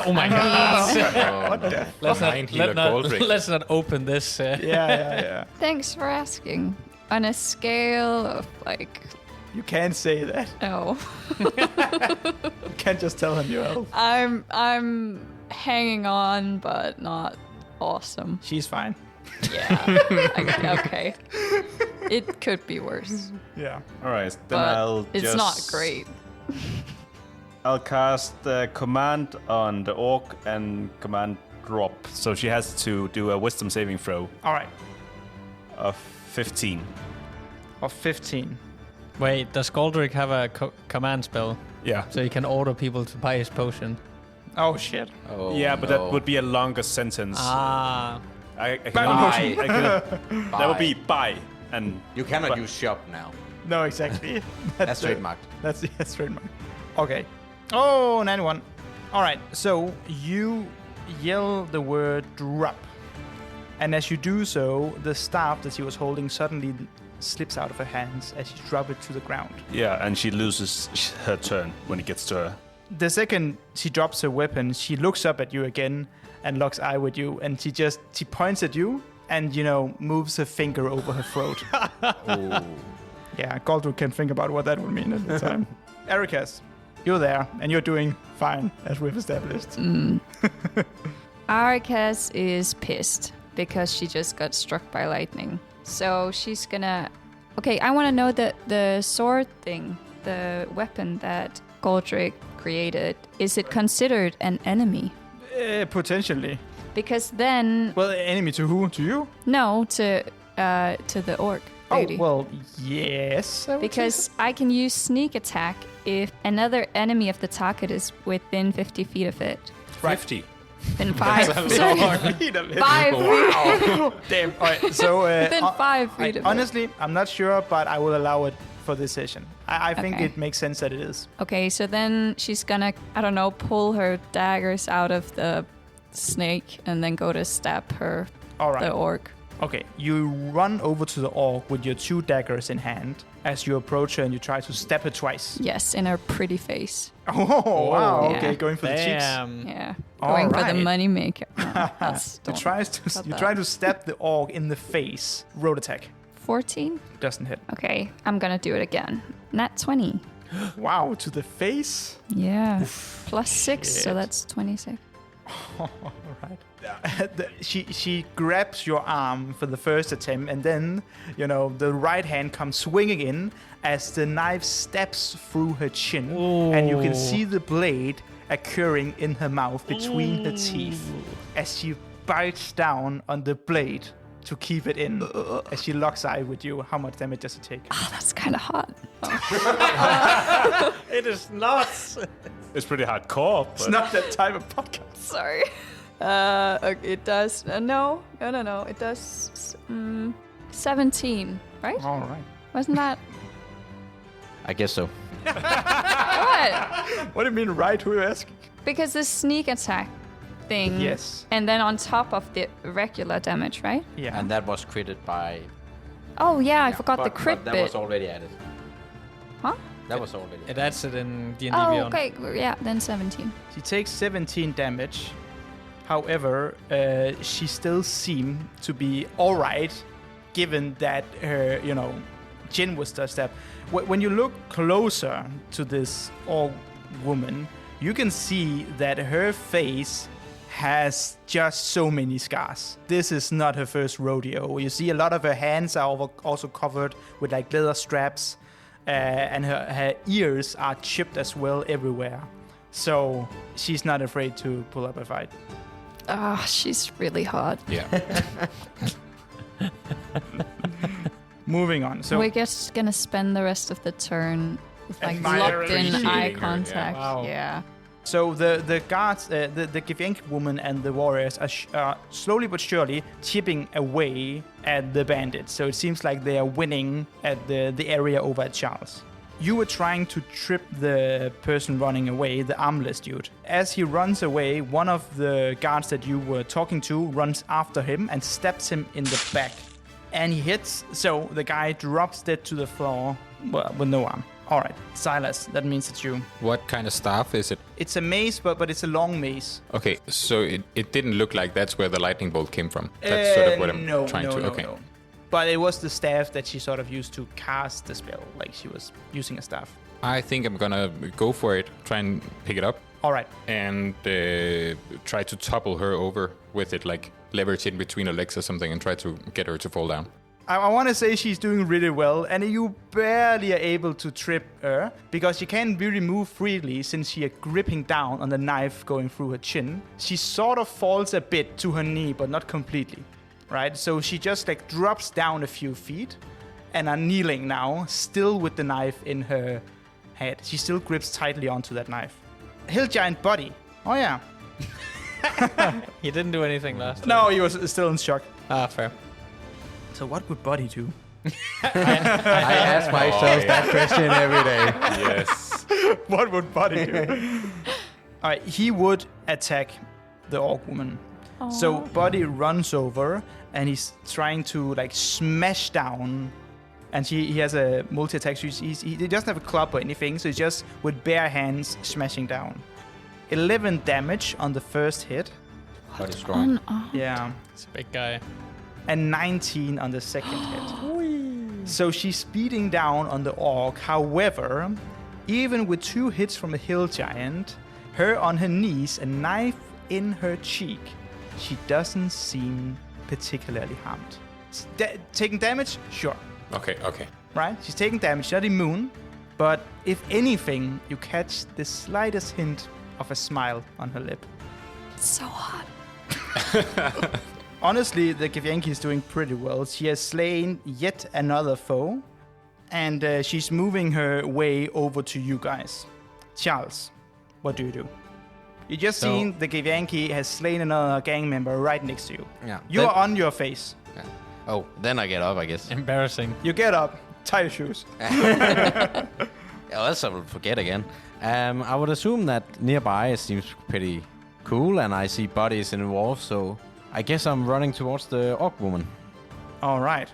Speaker 2: Oh my god.
Speaker 1: What the?
Speaker 3: Mind healer Goldrick.
Speaker 2: Let's not open this.
Speaker 1: Yeah.
Speaker 5: Thanks for asking. On a scale of like,
Speaker 1: You can't say that.
Speaker 5: oh,
Speaker 1: You can't just tell him you're elf.
Speaker 5: I'm hanging on, but not awesome.
Speaker 1: She's fine.
Speaker 5: Yeah. Okay. It could be worse,
Speaker 1: Yeah.
Speaker 6: All right, then
Speaker 5: but
Speaker 6: I'll
Speaker 5: it's
Speaker 6: just...
Speaker 5: not great.
Speaker 6: I'll cast command on the orc and command drop. So she has to do a wisdom saving throw
Speaker 1: All right.
Speaker 6: of 15.
Speaker 1: Of 15.
Speaker 2: Wait, does Goldrick have a command spell
Speaker 6: Yeah.
Speaker 2: so he can order people to buy his potion?
Speaker 1: Oh, shit.
Speaker 4: Oh,
Speaker 6: Yeah, but
Speaker 4: no.
Speaker 6: that would be a longer sentence.
Speaker 2: Ah.
Speaker 6: I can
Speaker 1: Buy
Speaker 6: only,
Speaker 1: potion.
Speaker 6: that would be buy. And
Speaker 4: You cannot
Speaker 6: but-
Speaker 4: use shop now.
Speaker 1: No, exactly.
Speaker 4: That's trademarked.
Speaker 1: That's trademark. Okay. Oh, 91. All right. So you yell the word drop. And as you do so, the staff that she was holding suddenly slips out of her hands as you drop it to the ground.
Speaker 6: Yeah, and she loses her turn when it gets to her.
Speaker 1: The second she drops her weapon, she looks up at you again and locks eye with you. And she points at you and, moves her finger over her throat.
Speaker 4: Oh.
Speaker 1: Yeah, Goldrick can think about what that would mean at the time. Arikhas, you're there, and you're doing fine, as we've established.
Speaker 5: Arikhas is pissed because she just got struck by lightning. So she's gonna... Okay, I want to know the sword thing, the weapon that Goldrick created. Is it considered an enemy?
Speaker 1: Potentially.
Speaker 5: Because then...
Speaker 1: Well, enemy to who? To you?
Speaker 5: No, to the orc lady.
Speaker 1: Oh, well, yes. I would say
Speaker 5: Because I can use sneak attack if another enemy of the target is within 50 feet of it.
Speaker 3: 50.
Speaker 5: Then 5.
Speaker 1: so.
Speaker 5: 5 feet.
Speaker 1: Damn. All right. So
Speaker 5: Within 5 feet of it.
Speaker 1: honestly, I'm not sure, but I will allow it for this session. I think
Speaker 5: Okay.
Speaker 1: it makes sense that it is.
Speaker 5: Okay, so then she's gonna, I don't know, pull her daggers out of the snake and then go to stab her,
Speaker 1: All right.
Speaker 5: the orc.
Speaker 1: Okay, you run over to the orc with your 2 daggers in hand. As you approach her and you try to stab her twice.
Speaker 5: Yes, in her pretty face.
Speaker 1: Oh, wow.
Speaker 5: Yeah.
Speaker 1: Okay, going for the cheeks.
Speaker 2: Damn.
Speaker 5: Yeah,
Speaker 1: All
Speaker 5: going for
Speaker 1: right.
Speaker 5: the money maker. No,
Speaker 1: You try to stab the orc in the face. Road attack.
Speaker 5: 14?
Speaker 1: Doesn't hit.
Speaker 5: Okay, I'm gonna do it again. Nat 20.
Speaker 1: Wow, to the face?
Speaker 5: Yeah. Plus 6, so
Speaker 1: Shit.
Speaker 5: that's 26.
Speaker 1: All right. She grabs your arm for the first attempt, and then, the right hand comes swinging in as the knife stabs through her chin, and you can see the blade occurring in her mouth between her teeth as she bites down on the blade to keep it in. As she locks eye with you, how much damage does it take?
Speaker 5: Oh, that's kind of hot.
Speaker 2: It is not.
Speaker 6: It's pretty hardcore.
Speaker 1: It's not that type of podcast.
Speaker 5: Sorry. Okay, it does. No. It does 17, right?
Speaker 1: All right.
Speaker 5: Wasn't that?
Speaker 4: I guess so.
Speaker 5: What?
Speaker 1: What do you mean, right? Who are you asking?
Speaker 5: Because the sneak attack thing.
Speaker 1: Yes.
Speaker 5: And then on top of the regular damage, right?
Speaker 1: Yeah.
Speaker 4: And that was critted by...
Speaker 5: Oh, yeah, I forgot the
Speaker 4: But
Speaker 5: crit
Speaker 4: that
Speaker 5: bit.
Speaker 4: was already added.
Speaker 5: Huh?
Speaker 4: That was already
Speaker 2: It adds it in D&D
Speaker 5: Oh,
Speaker 2: Beyond.
Speaker 5: okay. Yeah, then 17.
Speaker 1: She takes 17 damage. However, she still seemed to be all right, given that her, chin was touched up. When you look closer to this orc woman, you can see that her face has just so many scars. This is not her first rodeo. You see a lot of her hands are also covered with like leather straps, and her ears are chipped as well everywhere. So she's not afraid to pull up a fight.
Speaker 5: Ah, she's really hot.
Speaker 3: Yeah.
Speaker 1: Moving on. So
Speaker 5: We're just gonna spend the rest of the turn with like
Speaker 1: Admiring
Speaker 5: locked in
Speaker 3: her,
Speaker 5: eye
Speaker 3: yeah.
Speaker 5: contact.
Speaker 2: Wow.
Speaker 5: Yeah.
Speaker 1: So the guards, the Githyanki woman and the warriors are slowly but surely chipping away at the bandits. So it seems like they are winning at the area over at Charles. You were trying to trip the person running away, the armless dude. As he runs away, one of the guards that you were talking to runs after him and stabs him in the back. And he hits, so the guy drops dead to the floor, well, with no arm. All right, Silas, that means it's you.
Speaker 3: What kind of staff is it?
Speaker 1: It's a mace, but it's a long mace.
Speaker 3: Okay, so it didn't look like that's where the lightning bolt came from. That's sort of what I'm trying to... Okay.
Speaker 1: No. But it was the staff that she sort of used to cast the spell, like she was using a staff.
Speaker 3: I think I'm gonna go for it, try and pick it up,
Speaker 1: All right.
Speaker 3: and try to topple her over with it, like leverage it between her legs or something, and try to get her to fall down.
Speaker 1: I want to say she's doing really well, and you barely are able to trip her because she can't really move freely since she is gripping down on the knife going through her chin. She sort of falls a bit to her knee, but not completely, right? So she just like drops down a few feet and are kneeling now, still with the knife in her head. She still grips tightly onto that knife. Hill giant body. Oh yeah.
Speaker 2: He didn't do anything last time.
Speaker 1: No, he was still in shock.
Speaker 2: Ah, fair.
Speaker 1: So what would body do?
Speaker 4: I ask myself that question every day.
Speaker 3: Yes.
Speaker 1: What would Buddy do? All right, he would attack the orc woman. So Buddy runs over and he's trying to like smash down. And he has a multi-attack. So he doesn't have a club or anything. So he's just with bare hands smashing down. 11 damage on the first hit.
Speaker 4: But strong.
Speaker 1: Yeah.
Speaker 2: It's a big guy.
Speaker 1: And 19 on the second hit. So she's beating down on the orc. However, even with 2 hits from a hill giant, her on her knees, a knife in her cheek, she doesn't seem particularly harmed. Taking damage? Sure.
Speaker 3: Okay.
Speaker 1: Right? She's taking damage, not immune. But if anything, you catch the slightest hint of a smile on her lip.
Speaker 5: So hot.
Speaker 1: Honestly, the Githyanki is doing pretty well. She has slain yet another foe, and she's moving her way over to you guys. Charles, what do you do? You just seen the Githyanki has slain another gang member right next to you.
Speaker 4: Yeah.
Speaker 1: You are on your face.
Speaker 4: Yeah. Oh, then I get up, I guess.
Speaker 2: Embarrassing.
Speaker 1: You get up, tie your shoes.
Speaker 4: Else I will forget again. I would assume that nearby it seems pretty cool, and I see bodies involved, so I guess I'm running towards the orc woman.
Speaker 1: All right.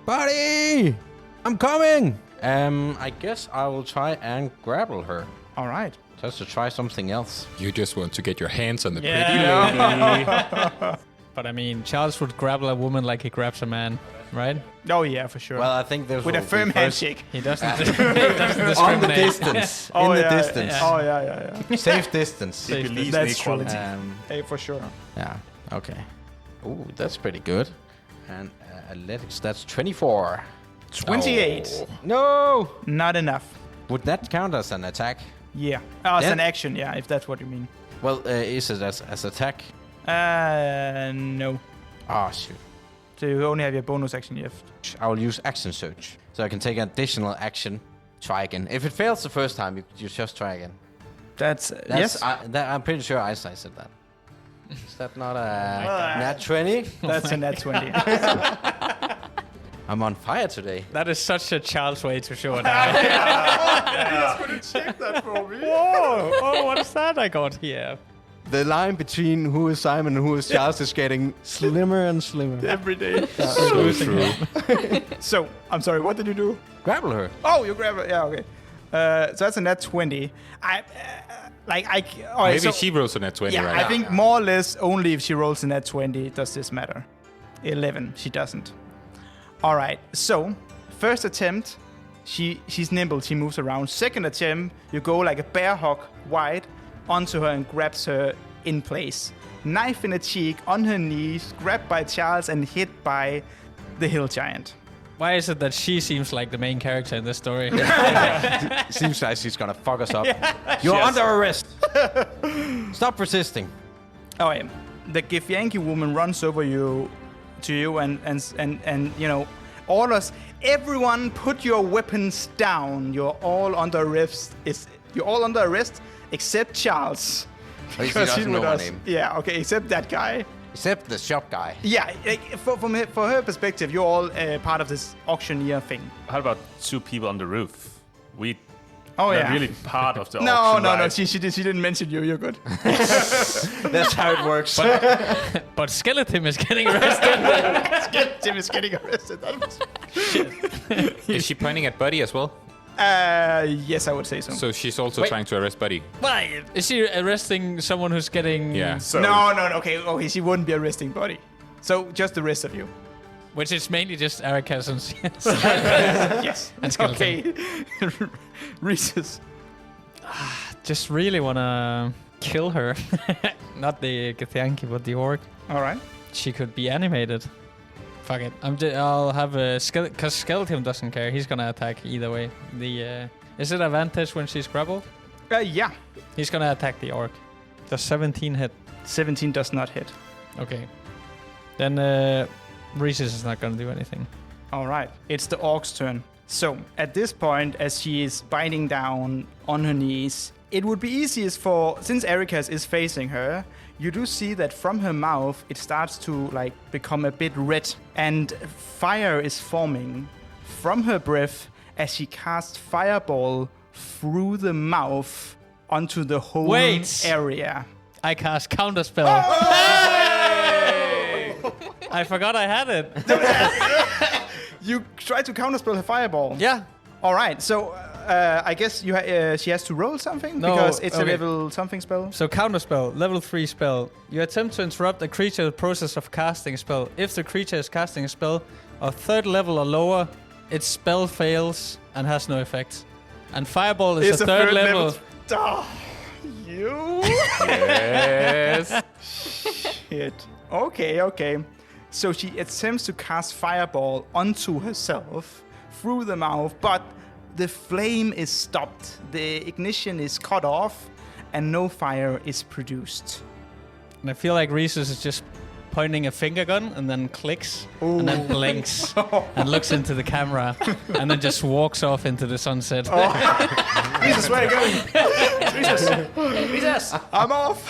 Speaker 4: Buddy! I'm coming! I guess I will try and grapple her.
Speaker 1: All right.
Speaker 4: Just to try something else.
Speaker 3: You just want to get your hands on the pretty lady.
Speaker 2: But I mean, Charles would grapple a woman like he grabs a man, right?
Speaker 1: Oh, yeah, for sure.
Speaker 4: Well, I think there's
Speaker 1: with a firm handshake.
Speaker 2: He doesn't, he doesn't discriminate.
Speaker 4: on the distance.
Speaker 1: Oh,
Speaker 4: in
Speaker 1: yeah,
Speaker 4: the distance.
Speaker 1: Yeah. Oh, yeah.
Speaker 4: Safe distance.
Speaker 6: He believes in
Speaker 1: That's true.
Speaker 6: equality.
Speaker 1: Hey, for sure.
Speaker 4: Yeah, okay. Ooh, that's pretty good. And athletics, that's 24.
Speaker 1: 28.
Speaker 4: Oh. No!
Speaker 1: Not enough.
Speaker 4: Would that count as an attack?
Speaker 1: Yeah. Oh, it's
Speaker 4: Then-
Speaker 1: an action, yeah, if that's what you mean.
Speaker 4: Well, is it as attack?
Speaker 1: No.
Speaker 4: Oh, shoot.
Speaker 1: So you only have your bonus action left.
Speaker 4: I will use action search. So I can take an additional action. Try again. If it fails the first time, you just try again.
Speaker 1: That's yes.
Speaker 4: I'm pretty sure I said that. Is that not a nat 20?
Speaker 1: That's a nat 20.
Speaker 4: I'm on fire today.
Speaker 2: That is such a Charles way to show it.
Speaker 1: Check that for me.
Speaker 2: Whoa! Oh, what is that I got here?
Speaker 4: The line between who is Simon and who is Charles is getting slimmer and slimmer.
Speaker 1: Every day.
Speaker 3: So true.
Speaker 1: So, I'm sorry, what did you do?
Speaker 4: Grapple her.
Speaker 1: Oh, you grab it. Yeah, okay. So that's a nat 20.
Speaker 3: Maybe she rolls a net 20
Speaker 1: Yeah,
Speaker 3: right
Speaker 1: I
Speaker 3: now.
Speaker 1: think more or less only if she rolls a nat 20 does this matter. 11, she doesn't. All right, so first attempt, she's nimble, she moves around. Second attempt, you go like a bear hug wide onto her and grabs her in place. Knife in the cheek, on her knees, grabbed by Charles and hit by the hill giant.
Speaker 2: Why is it that she seems like the main character in this story?
Speaker 4: Seems like she's gonna fuck us up. You're under arrest. Stop resisting.
Speaker 1: Oh, yeah. The Githyanki woman runs over to you and you know, orders everyone put your weapons down. You're all under arrest. You're all under arrest except Charles.
Speaker 4: At least he
Speaker 1: Because
Speaker 4: doesn't know
Speaker 1: with
Speaker 4: my
Speaker 1: us.
Speaker 4: name.
Speaker 1: Yeah, okay, except that guy.
Speaker 4: Except the shop guy.
Speaker 1: Yeah, like, for her perspective, you're all part of this auctioneer thing.
Speaker 6: How about two people on the roof? We
Speaker 1: Oh
Speaker 6: are
Speaker 1: yeah.
Speaker 6: really part of the
Speaker 1: no,
Speaker 6: auction,
Speaker 1: no, no.
Speaker 6: right?
Speaker 1: She didn't mention you. You're good.
Speaker 4: That's how it works.
Speaker 2: But Skeleton is getting arrested.
Speaker 1: Tim is getting arrested. That was...
Speaker 3: Is she pointing at Buddy as well?
Speaker 1: Yes, I would say so.
Speaker 3: So she's also trying to arrest Buddy.
Speaker 2: Why? Is she arresting someone who's getting...
Speaker 3: Yeah.
Speaker 6: So
Speaker 1: No, okay, she wouldn't be arresting Buddy. So just the rest of you.
Speaker 2: Which is mainly just Arikhas and...
Speaker 1: Yes.
Speaker 2: And Skeleton.
Speaker 1: Okay. Reese's.
Speaker 2: Just really want to kill her. Not the Githyanki, but the orc.
Speaker 1: All right.
Speaker 2: She could be animated. Fuck it. I'll have a skeleton, because Skeleton doesn't care. He's gonna attack either way. Is it advantage when she's grappled?
Speaker 1: Yeah.
Speaker 2: He's gonna attack the orc. Does 17 hit?
Speaker 1: 17 does not hit.
Speaker 2: Okay. Then Reese's is not gonna do anything.
Speaker 1: All right. It's the orc's turn. So at this point, as she is biting down on her knees, it would be easiest since Arikhas is facing her, you do see that from her mouth, it starts to become a bit red and fire is forming from her breath as she casts fireball through the mouth onto the whole area.
Speaker 2: I cast counterspell. I forgot I had it.
Speaker 1: You try to counterspell her fireball.
Speaker 2: Yeah.
Speaker 1: All right, so I guess she has to roll something
Speaker 2: No,
Speaker 1: because it's a
Speaker 2: okay.
Speaker 1: level something spell.
Speaker 2: So counterspell, level 3 spell. You attempt to interrupt a creature's process of casting a spell. If the creature is casting a spell of 3rd level or lower, its spell fails and has no effect. And fireball is a third level.
Speaker 1: Oh, you
Speaker 3: Yes.
Speaker 1: shit. Okay. So she attempts to cast fireball onto herself through the mouth, but the flame is stopped. The ignition is cut off, and no fire is produced.
Speaker 2: And I feel like Reese's is just pointing a finger gun and then clicks and then blinks and looks into the camera and then just walks off into the sunset.
Speaker 6: Jesus, where are you going? Jesus,
Speaker 1: I'm off.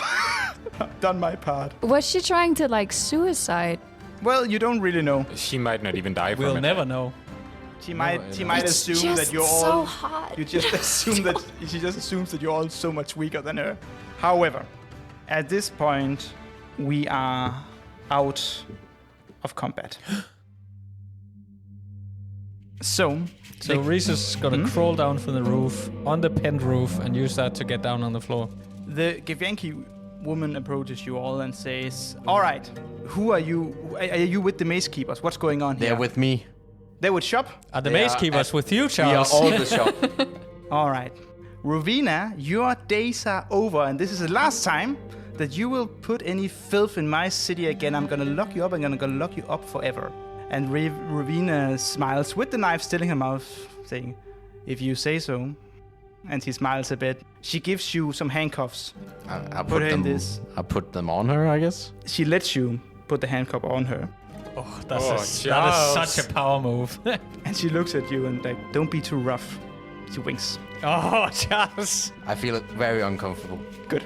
Speaker 1: I've done my part.
Speaker 5: Was she trying to like suicide?
Speaker 1: Well, you don't really know.
Speaker 3: She might not even die from
Speaker 2: We'll
Speaker 3: it.
Speaker 2: never know.
Speaker 1: She might
Speaker 5: It's
Speaker 1: assume
Speaker 5: just
Speaker 1: that you're
Speaker 5: so
Speaker 1: all.
Speaker 5: hot.
Speaker 1: You just assume that she just assumes that you're all so much weaker than her. However, at this point, we are out of combat. So
Speaker 2: Reese is gonna crawl down from the roof on the pent roof and use that to get down on the floor.
Speaker 1: the Githyanki woman approaches you all and says, "All right, who are you? Are you with the mace keepers? What's going on here?"
Speaker 4: They're with me.
Speaker 1: They would shop?
Speaker 2: Are the
Speaker 4: They
Speaker 2: mace
Speaker 4: are
Speaker 2: keepers with you,
Speaker 4: We are
Speaker 2: Charles?
Speaker 4: all the shop.
Speaker 1: All right. Rowena, your days are over, and this is the last time that you will put any filth in my city again. I'm gonna lock you up, and I'm gonna lock you up forever. And Rowena smiles with the knife still in her mouth, saying, "If you say so." And she smiles a bit. She gives you some handcuffs.
Speaker 4: I
Speaker 1: Put her in
Speaker 4: them.
Speaker 1: this.
Speaker 4: I put them on her, I guess.
Speaker 1: She lets you put the handcuff on her.
Speaker 2: That is
Speaker 3: Charles.
Speaker 2: such a power move.
Speaker 1: And she looks at you and like, "Don't be too rough." She winks.
Speaker 2: Oh, Charles.
Speaker 4: I feel very uncomfortable.
Speaker 1: Good.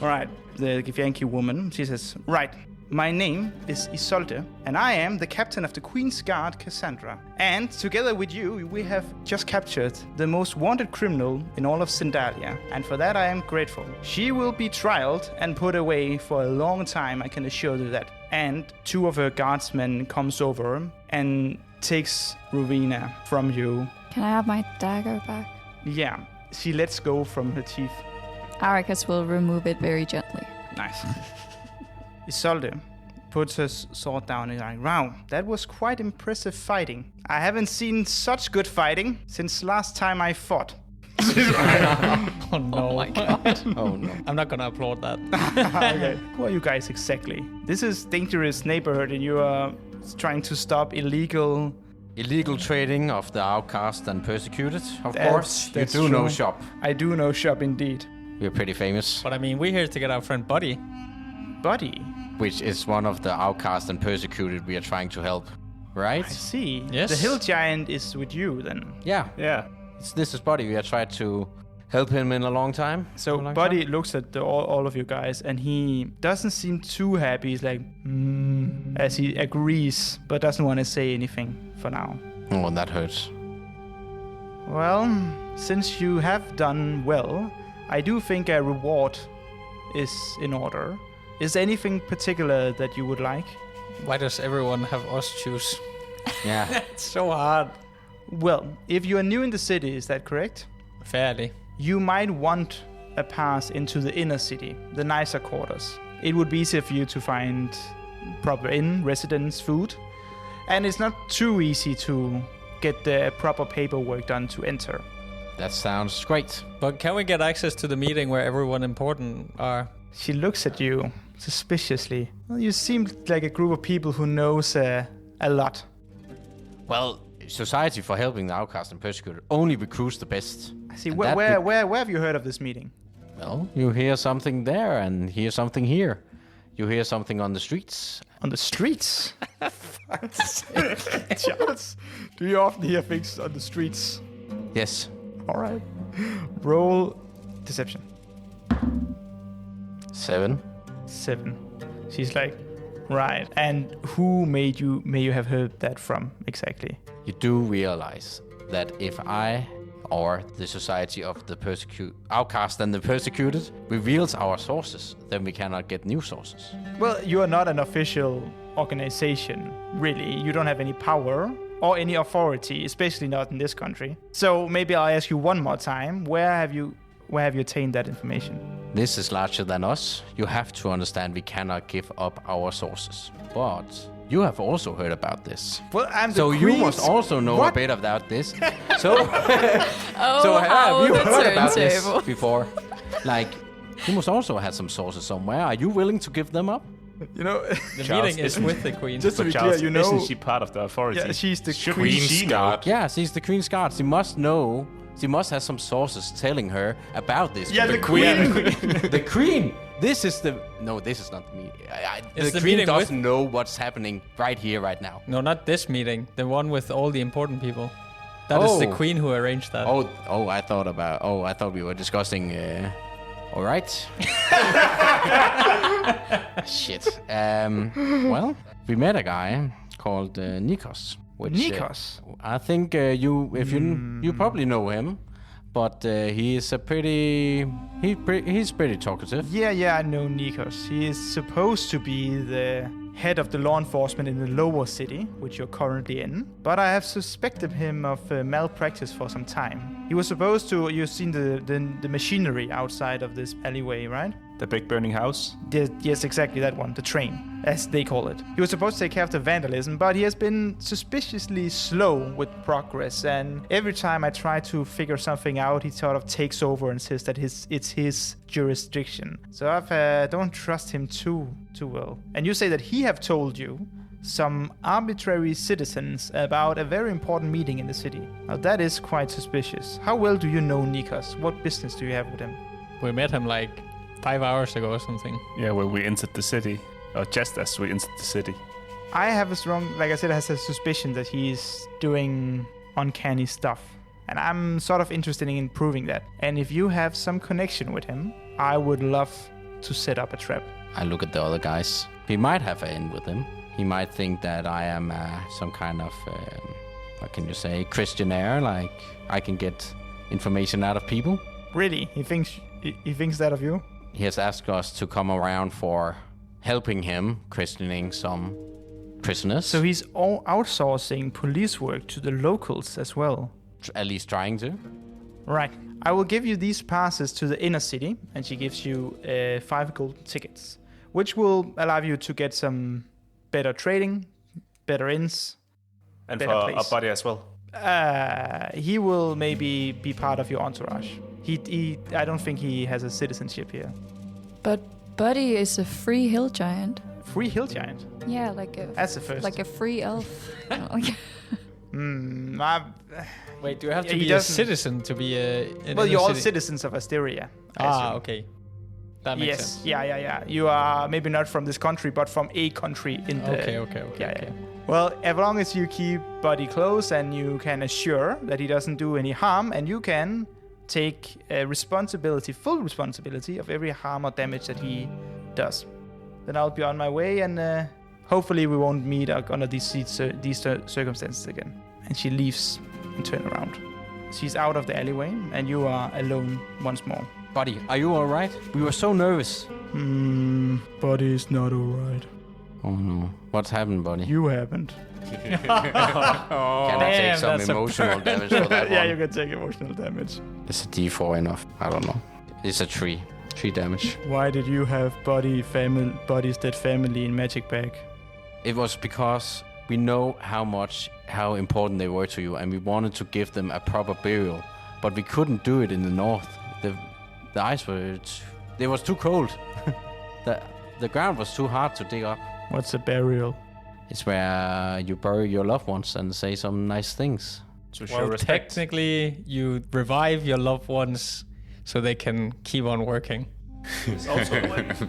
Speaker 1: All right. The Githyanki woman, she says, "Right. My name is Isolde, and I am the captain of the Queen's Guard, Cassandra. And together with you, we have just captured the most wanted criminal in all of Sindalia, and for that I am grateful. She will be trialed and put away for a long time, I can assure you that." And two of her guardsmen comes over and takes Rowena from you.
Speaker 5: Can I have my dagger back?
Speaker 1: Yeah, she lets go from her teeth.
Speaker 5: Arikhas will remove it very gently.
Speaker 1: Nice. Isolde puts her sword down and is like, "Wow, that was quite impressive fighting. I haven't seen such good fighting since last time I fought."
Speaker 2: Oh, no.
Speaker 5: Oh my god.
Speaker 4: Oh no.
Speaker 2: I'm not gonna applaud that.
Speaker 1: Okay. Who are you guys exactly? This is dangerous neighborhood and you are trying to stop illegal...
Speaker 4: Illegal trading of the outcast and persecuted, of
Speaker 1: That's-
Speaker 4: course. You
Speaker 1: that's
Speaker 4: do know
Speaker 1: true.
Speaker 4: shop.
Speaker 1: I do know shop indeed.
Speaker 4: We're pretty famous.
Speaker 2: But I mean, we're here to get our friend Buddy.
Speaker 1: Buddy,
Speaker 4: Which is one of the outcast and persecuted we are trying to help. Right?
Speaker 1: I see.
Speaker 2: Yes.
Speaker 1: The hill giant is with you then.
Speaker 4: Yeah.
Speaker 6: Yeah.
Speaker 4: This is Buddy. We have tried to help him in a long time.
Speaker 1: So Buddy looks at all of you guys and he doesn't seem too happy. He's like, as he agrees, but doesn't want to say anything for now.
Speaker 4: Oh, that hurts.
Speaker 1: Well, since you have done well, I do think a reward is in order. Is there anything particular that you would like?
Speaker 2: Why does everyone have us choose?
Speaker 4: Yeah.
Speaker 2: It's so hard.
Speaker 1: Well, if you are new in the city, is that correct?
Speaker 2: Fairly.
Speaker 1: You might want a pass into the inner city, the nicer quarters. It would be easier for you to find proper inn, residence, food. And it's not too easy to get the proper paperwork done to enter.
Speaker 4: That sounds great.
Speaker 2: But can we get access to the meeting where everyone important are?
Speaker 1: She looks at you suspiciously. Well, you seem like a group of people who knows a lot.
Speaker 4: Well, Society for Helping the Outcast and Persecuted only recruits the best.
Speaker 1: I see.
Speaker 4: And
Speaker 1: Where,
Speaker 4: that
Speaker 1: where, where, where have you heard of this meeting?
Speaker 4: Well, you hear something there and hear something here. You hear something on the streets.
Speaker 1: On the streets? Charles, do you often hear things on the streets?
Speaker 4: Yes.
Speaker 1: All right. Roll deception.
Speaker 4: 7.
Speaker 1: 7. She's like, right. And who may you have heard that from exactly?
Speaker 4: You do realize that if I or the Society of the Outcast and the Persecuted reveals our sources, then we cannot get new sources.
Speaker 1: Well, you are not an official organization, really. You don't have any power or any authority, especially not in this country. So maybe I'll ask you one more time. Where have you attained that information?
Speaker 4: This is larger than us. You have to understand we cannot give up our sources. But you have also heard about this.
Speaker 1: Well, I'm the
Speaker 4: So you
Speaker 1: queen's-
Speaker 4: must also know
Speaker 1: What?
Speaker 4: a bit about this. So,
Speaker 5: Oh,
Speaker 4: so
Speaker 5: how
Speaker 4: have you
Speaker 5: the
Speaker 4: heard about this
Speaker 5: turntable.
Speaker 4: before? Like, you must also have some sources somewhere. Are you willing to give them up?
Speaker 1: You know,
Speaker 2: The
Speaker 6: Charles,
Speaker 2: meeting is
Speaker 6: isn't-
Speaker 2: with the queen.
Speaker 1: just to be
Speaker 6: Charles,
Speaker 1: clear, you know,
Speaker 6: isn't she part of the authority?
Speaker 1: yeah, she's the
Speaker 6: Should
Speaker 1: queen.
Speaker 3: Queen's
Speaker 6: she know?
Speaker 3: Guard.
Speaker 4: Yeah, she's the Queen's Guard. She must know. She must have some sources telling her about this.
Speaker 1: Yeah,
Speaker 4: But
Speaker 1: the queen.
Speaker 4: the Queen. This is the... No, this is not the meeting.
Speaker 2: It's
Speaker 4: The
Speaker 2: the
Speaker 4: queen
Speaker 2: meeting
Speaker 4: doesn't know what's happening right here, right now.
Speaker 2: No, not this meeting. The one with all the important people. That is the queen who arranged that.
Speaker 4: I thought we were discussing... all right. Shit. Well, we met a guy called Nikos.
Speaker 1: Nikos?
Speaker 4: I think you probably know him, but he's pretty talkative.
Speaker 1: Yeah, I know Nikos. He is supposed to be the head of the law enforcement in the lower city, which you're currently in. But I have suspected him of malpractice for some time. He was supposed to... You've seen the machinery outside of this alleyway, right?
Speaker 6: The big burning house?
Speaker 1: Yes, exactly that one. The train, as they call it. He was supposed to take care of the vandalism, but he has been suspiciously slow with progress. And every time I try to figure something out, he sort of takes over and says that it's his jurisdiction. So I don't trust him too well. And you say that he have told you some arbitrary citizens about a very important meeting in the city. Now that is quite suspicious. How well do you know Nikos? What business do you have with him?
Speaker 2: We met him like 5 hours ago or something.
Speaker 6: Yeah, when we entered the city. Or just as we entered the city.
Speaker 1: I have a strong, like I said, I have a suspicion that he's doing uncanny stuff. And I'm sort of interested in proving that. And if you have some connection with him, I would love to set up a trap.
Speaker 4: I look at the other guys. We might have an in with him. He might think that I am some kind of, what can you say, Christianaire. Like, I can get information out of people.
Speaker 1: Really? He thinks that of you?
Speaker 4: He has asked us to come around for helping him questioning some prisoners.
Speaker 1: So he's all outsourcing police work to the locals as well.
Speaker 4: At least trying to.
Speaker 1: Right. I will give you these passes to the inner city, and she gives you 5 gold tickets, which will allow you to get some better trading, better inns,
Speaker 6: and
Speaker 1: better
Speaker 6: for
Speaker 1: place.
Speaker 6: our buddy as well.
Speaker 1: He will maybe be part of your entourage. I don't think he has a citizenship here.
Speaker 5: But Buddy is a free hill giant.
Speaker 1: Free hill giant?
Speaker 5: Yeah, like a...
Speaker 1: That's the first.
Speaker 5: Like a free elf.
Speaker 2: Wait, do you have to be a citizen to be in
Speaker 1: Well, you're all
Speaker 2: city?
Speaker 1: citizens of Asteria.
Speaker 2: Okay. That makes sense.
Speaker 1: Yeah. You are maybe not from this country, but from a country in the...
Speaker 2: Okay.
Speaker 1: Yeah. Well, as long as you keep Buddy close and you can assure that he doesn't do any harm, and you can take full responsibility of every harm or damage that he does, then I'll be on my way, and hopefully we won't meet under these circumstances again. And she leaves and turns around. She's out of the alleyway, and you are alone once more.
Speaker 4: Buddy, are you alright? We were so nervous.
Speaker 1: Buddy is not alright.
Speaker 4: Oh no. What's happened, buddy?
Speaker 1: You happened.
Speaker 4: Can I take some emotional damage for that
Speaker 1: Yeah,
Speaker 4: one?
Speaker 1: you can take emotional damage.
Speaker 4: Is a D4 enough? I don't know. It's a 3. 3 damage.
Speaker 1: Why did you have Buddy's dead family in magic bag?
Speaker 4: It was because we know how important they were to you, and we wanted to give them a proper burial, but we couldn't do it in the north. The ice was too cold. The ground was too hard to dig up.
Speaker 1: What's a burial?
Speaker 4: It's where you bury your loved ones and say some nice things.
Speaker 6: To show
Speaker 2: Well,
Speaker 6: respect.
Speaker 2: technically, you revive your loved ones so they can keep on working.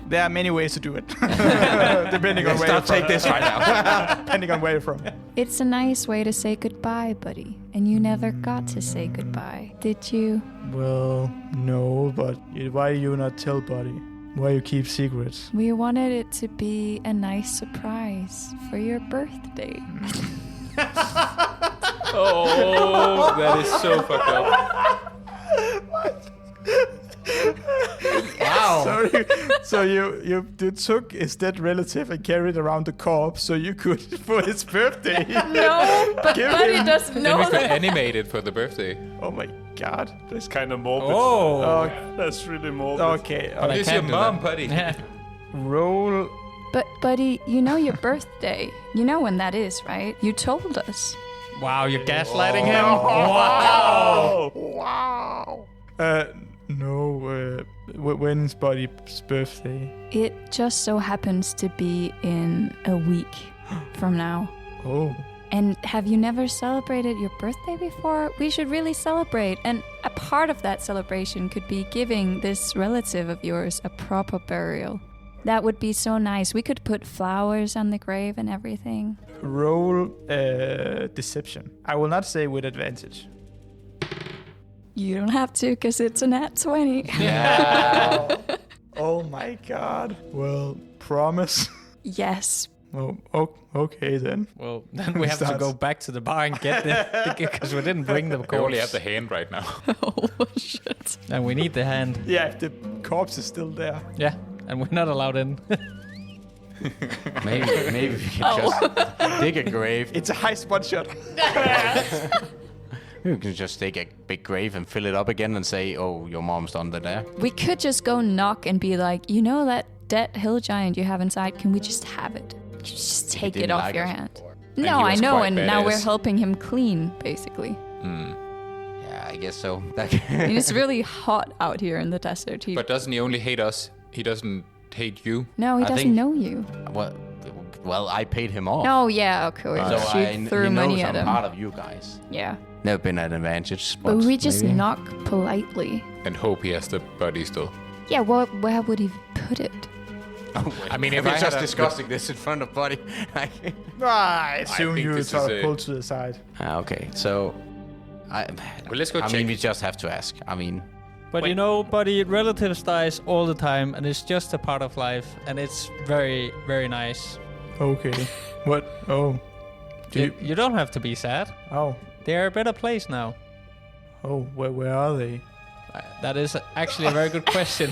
Speaker 1: There are many ways to do it. Depending on where you're from.
Speaker 4: Take this right now.
Speaker 1: Depending on where you're from.
Speaker 5: It's a nice way to say goodbye, Buddy. And you never got to say goodbye, did you?
Speaker 1: Well, no, but why do you not tell Buddy? Why you keep secrets?
Speaker 5: We wanted it to be a nice surprise for your birthday.
Speaker 3: Oh, that is so fucked up.
Speaker 1: Wow. So you took his dead relative and carried around the corpse so you could for his birthday.
Speaker 5: No, but
Speaker 1: Give
Speaker 5: Buddy
Speaker 1: him-
Speaker 5: doesn't
Speaker 3: Then
Speaker 5: know
Speaker 3: we could
Speaker 5: that.
Speaker 3: animate it for the birthday.
Speaker 1: Oh my god.
Speaker 6: That's kind of morbid.
Speaker 2: Oh.
Speaker 6: That's really morbid.
Speaker 1: Okay.
Speaker 2: But I
Speaker 3: Here's
Speaker 2: can't
Speaker 3: your
Speaker 2: do
Speaker 3: mom,
Speaker 2: that.
Speaker 3: buddy.
Speaker 2: Yeah.
Speaker 1: Roll.
Speaker 5: But Buddy, you know your birthday. You know when that is, right? You told us.
Speaker 2: Wow, you're gaslighting him?
Speaker 1: Wow. Wow. No. When's Buddy's birthday?
Speaker 5: It just so happens to be in a week from now.
Speaker 1: Oh.
Speaker 5: And have you never celebrated your birthday before? We should really celebrate. And a part of that celebration could be giving this relative of yours a proper burial. That would be so nice. We could put flowers on the grave and everything.
Speaker 1: Roll deception. I will not say with advantage.
Speaker 5: You don't have to, because it's a nat 20.
Speaker 4: Yeah.
Speaker 1: Oh my god. Well, promise.
Speaker 5: Yes.
Speaker 1: Well, okay then.
Speaker 2: Well, then we have to go back to the bar and get the because we didn't bring the
Speaker 3: We
Speaker 2: corpse.
Speaker 3: only have the hand right now.
Speaker 5: Oh, shit.
Speaker 2: And we need the hand.
Speaker 1: Yeah, if the corpse is still there.
Speaker 2: Yeah, and we're not allowed in.
Speaker 4: Maybe we can just dig a grave.
Speaker 1: It's a high spot shot.
Speaker 4: We can just take a big grave and fill it up again and say, oh, your mom's under there.
Speaker 5: We could just go knock and be like, you know that dead hill giant you have inside? Can we just have it? Just take it
Speaker 4: didn't
Speaker 5: off
Speaker 4: like
Speaker 5: your
Speaker 4: us
Speaker 5: hand.
Speaker 4: before.
Speaker 5: No,
Speaker 3: he
Speaker 5: I
Speaker 3: was
Speaker 5: know,
Speaker 3: quite
Speaker 5: and now we're
Speaker 3: badass.
Speaker 5: helping him clean, basically.
Speaker 4: Yeah, I guess so.
Speaker 5: It's really hot out here in the desert.
Speaker 3: But doesn't he only hate us? He doesn't hate you?
Speaker 5: No, he
Speaker 4: I
Speaker 5: doesn't
Speaker 4: think-
Speaker 5: know you.
Speaker 4: Well, I paid him off.
Speaker 5: Oh, yeah, okay.
Speaker 4: So
Speaker 5: She threw
Speaker 4: he
Speaker 5: money
Speaker 4: knows
Speaker 5: at
Speaker 4: I'm
Speaker 5: him.
Speaker 4: part of you guys.
Speaker 5: Yeah.
Speaker 4: Never been at advantage,
Speaker 5: But we just
Speaker 4: maybe.
Speaker 5: knock politely.
Speaker 3: And hope he has the body still.
Speaker 5: Yeah, where would he put it?
Speaker 3: I mean, if
Speaker 4: We're
Speaker 3: I
Speaker 4: just
Speaker 3: had a-
Speaker 4: discussing this in front of Buddy.
Speaker 1: I assume
Speaker 3: think
Speaker 1: you
Speaker 3: this
Speaker 1: sort
Speaker 3: is
Speaker 1: of pull to the side.
Speaker 4: Okay, so...
Speaker 3: Well, let's go
Speaker 4: I
Speaker 3: check.
Speaker 4: mean, we just have to ask. I mean...
Speaker 2: But
Speaker 1: Wait.
Speaker 2: you know, buddy, relatives dies all the time, and it's just a part of life, and it's very, very nice.
Speaker 1: Okay. What? Oh.
Speaker 2: You don't have to be sad.
Speaker 1: Oh.
Speaker 2: They're a better place now.
Speaker 1: Oh, where are they?
Speaker 2: That is actually a very good question.